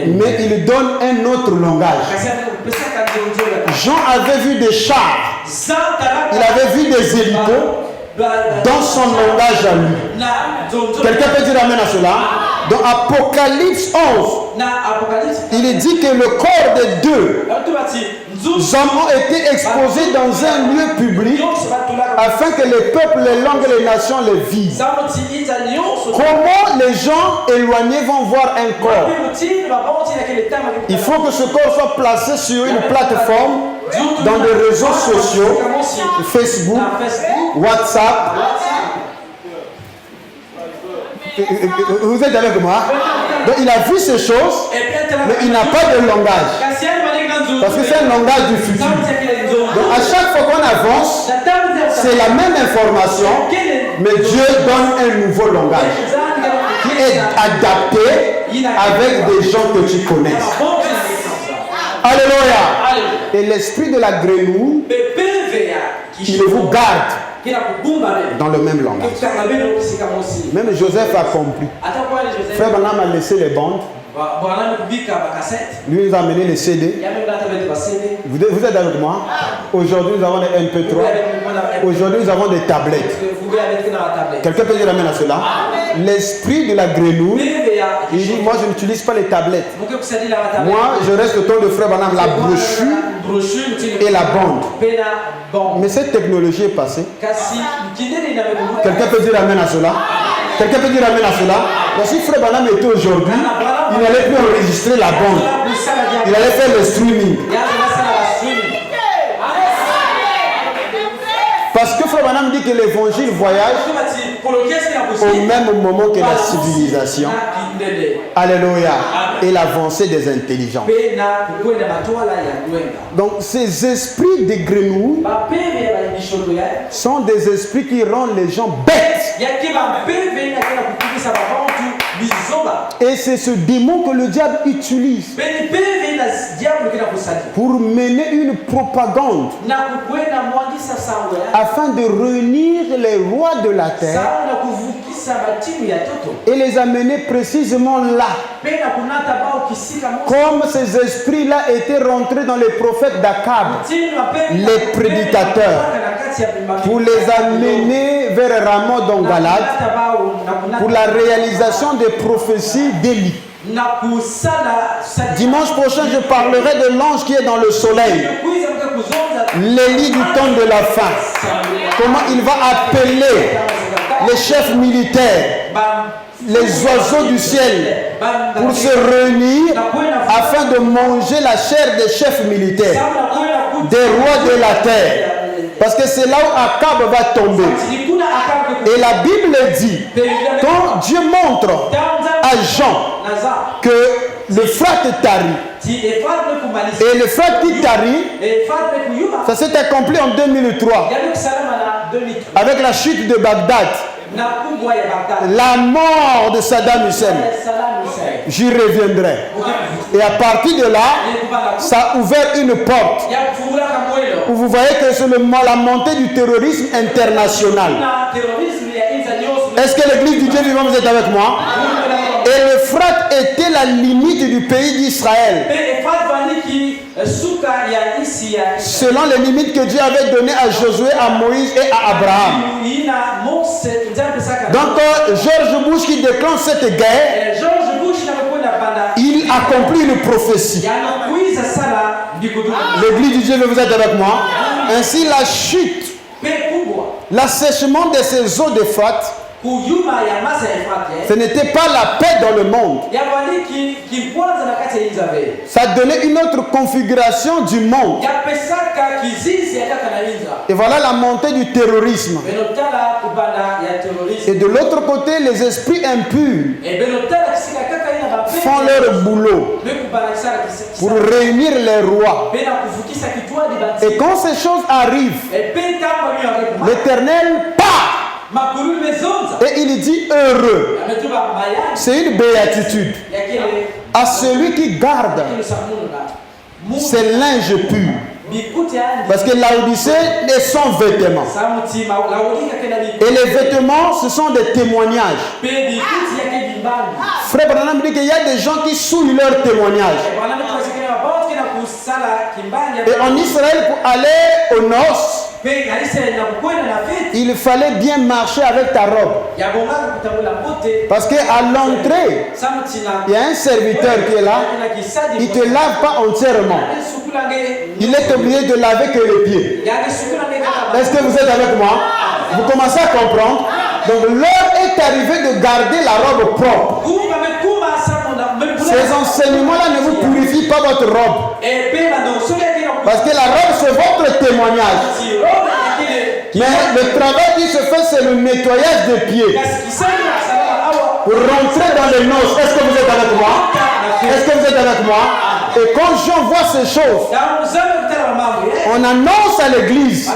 Mais il donne un autre langage. Jean avait vu des chars. Il avait vu des hélicos dans son langage à lui. Quelqu'un peut dire amen à cela? Dans Apocalypse 11, il est dit que le corps des deux hommes ont été exposés dans un lieu public afin que les peuples, les langues et les nations les vivent. Comment les gens éloignés vont voir un corps? Il faut que ce corps soit placé sur une plateforme dans des réseaux sociaux, Facebook, WhatsApp. Vous êtes avec moi? Donc il a vu ces choses, mais il n'a pas de langage. Parce que c'est un langage du futur. Donc à chaque fois qu'on avance, c'est la même information, mais Dieu donne un nouveau langage qui est adapté avec des gens que tu connais. Alléluia. Et l'esprit de la grenouille, il vous garde dans le même langage. Même Joseph a compris. Frère Branham a laissé les bandes. Lui nous a amené les CD. Vous êtes avec moi? Aujourd'hui nous avons des MP3. Aujourd'hui nous avons des tablettes. Quelqu'un peut dire amen à cela? L'esprit de la grenouille, il dit, moi je n'utilise pas les tablettes. Moi je reste au temps de Frère Branham, la brochure et la bande. Mais cette technologie est passée. Quelqu'un peut dire amen à cela? Quelqu'un peut dire amen à cela? Donc si Frère Branham était aujourd'hui, il n'allait plus enregistrer la bande. Il allait faire le streaming. Parce que Frère Branham dit que l'évangile voyage au même moment que la civilisation. Alléluia. Et l'avancée des intelligences. Donc ces esprits de grenouilles sont des esprits qui rendent les gens bêtes. Et c'est ce démon que le diable utilise pour mener une propagande afin de réunir les rois de la terre et les amener précisément là. Comme ces esprits-là étaient rentrés dans les prophètes d'Akab, les prédicateurs, pour les amener vers Ramoth dans Galade, pour la réalisation des prophéties d'Élie. Dimanche prochain, je parlerai de l'ange qui est dans le soleil, l'Élie du temps de la fin. Comment il va appeler les chefs militaires, les oiseaux du ciel, pour se réunir afin de manger la chair des chefs militaires, des rois de la terre. Parce que c'est là où Akab va tomber. Et la Bible dit, quand Dieu montre à Jean que le frère tarit, et le frère qui tarit, ça s'est accompli en 2003 avec la chute de Bagdad, la mort de Saddam Hussein. J'y reviendrai. Et à partir de là, ça a ouvert une porte où vous voyez que c'est la montée du terrorisme international. Est-ce que l'église du Dieu vivant, vous êtes avec moi? Et l'Euphrate était la limite du pays d'Israël, selon les limites que Dieu avait données à Josué, à Moïse et à Abraham. Donc George Bush qui déclenche cette guerre, il accomplit une prophétie. L'église du Dieu, vous êtes avec moi? Ainsi la chute, l'assèchement de ces eaux d'Euphrate, ce n'était pas la paix dans le monde. Ça donnait une autre configuration du monde. Et voilà la montée du terrorisme. Et de l'autre côté, les esprits impurs font leur boulot pour réunir les rois. Et quand ces choses arrivent, l'Éternel part. Et il dit heureux. C'est une béatitude à celui qui garde ses linges purs. Parce que Laodicée est son vêtement. Et les vêtements, ce sont des témoignages. Frère Branham dit qu'il y a des gens qui souillent leurs témoignages. Et en Israël, pour aller aux noces, il fallait bien marcher avec ta robe. Parce qu'à l'entrée, il y a un serviteur qui est là. Il ne te lave pas entièrement. Il est obligé de laver que les pieds. Est-ce que vous êtes avec moi? Vous commencez à comprendre? Donc l'heure est arrivée de garder la robe propre. Ces enseignements-là ne vous purifient pas votre robe. Parce que la robe, c'est votre témoignage. Mais le travail qui se fait, c'est le nettoyage des pieds. Pour rentrer dans les noces. Est-ce que vous êtes avec moi? Est-ce que vous êtes avec moi? Et quand Jean voit ces choses, on annonce à l'église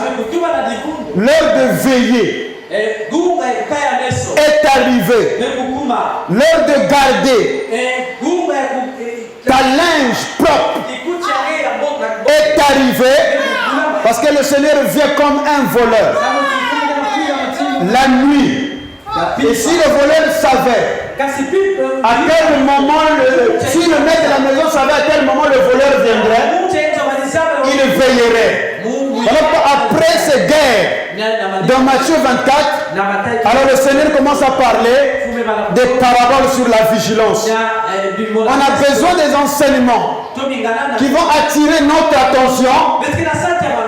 l'heure de veiller est arrivée. L'heure de garder ta linge propre est arrivée, parce que le Seigneur vient comme un voleur la nuit. Et si le voleur savait à quel moment, si le maître de la maison savait à quel moment le voleur viendrait, il veillerait. Alors après ces guerres, dans Matthieu 24, alors le Seigneur commence à parler des paraboles sur la vigilance. On a besoin des enseignements qui vont attirer notre attention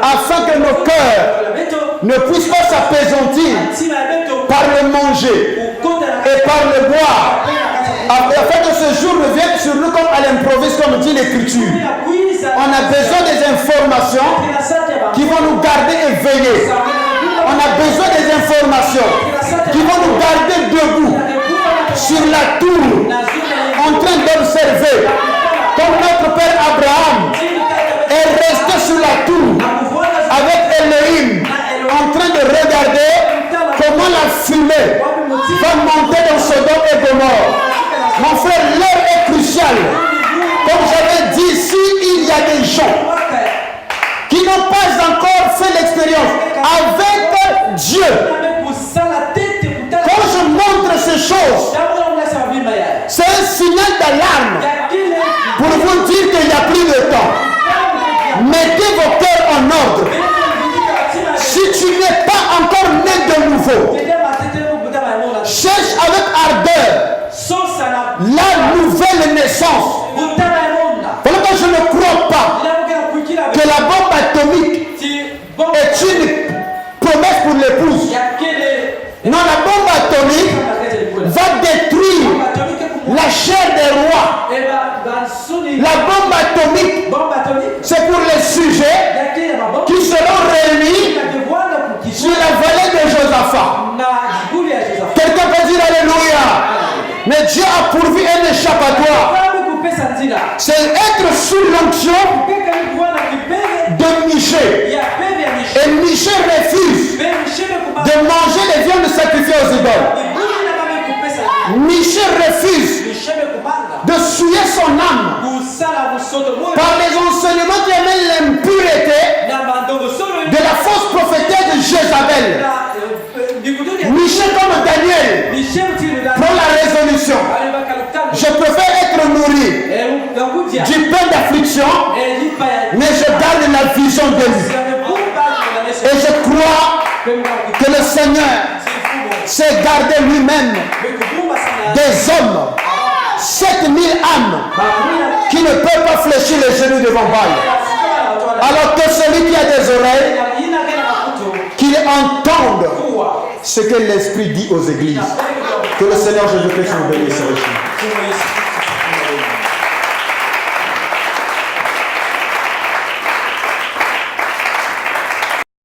afin que nos cœurs ne puissent pas s'apaisantir par le manger. et par le boire. Afin que ce jour revienne sur nous comme à l'improviste, comme dit l'Écriture. On a besoin des informations qui vont nous garder éveillés. On a besoin des informations qui vont nous garder debout sur la tour, en train d'observer. Comme notre père Abraham est resté sur la tour avec Elohim, en train de regarder comment la fumée va monter dans Sodome et Gomorrhe. Mon frère, l'heure est cruciale. Comme j'avais dit, s'il y a des gens qui n'ont pas encore fait l'expérience avec Dieu, quand je montre ces choses, c'est un signal d'alarme pour vous dire qu'il n'y a plus de temps. Mettez vos cœurs en ordre. Si tu n'es pas encore né de nouveau, cherche avec ardeur la nouvelle naissance. Voilà que je ne crois pas que la bombe atomique est une promesse pour l'épouse. Non, la bombe atomique va détruire la chair des rois. La bombe atomique, c'est pour les sujets qui seront réunis sur la vallée de Josaphat. Quelqu'un peut dire Alléluia. Mais Dieu a pourvu un échappatoire. C'est être sous l'onction de Michée. Et Michée refuse de manger les viandes sacrifiées aux idoles. Michée refuse de souiller son âme par les enseignements qui amènent l'impureté de la fausse prophétesse de Jézabel. Michée, comme Daniel, prend la résolution. Je préfère être nourri du pain d'affliction, mais je garde la vision de lui. Et je crois que le Seigneur s'est gardé lui-même des hommes, 7000 âmes, qui ne peuvent pas fléchir les genoux devant Baal. Alors que celui qui a des oreilles, qu'il entende ce que l'Esprit dit aux églises. Que le Seigneur Jésus-Christ nous bénisse.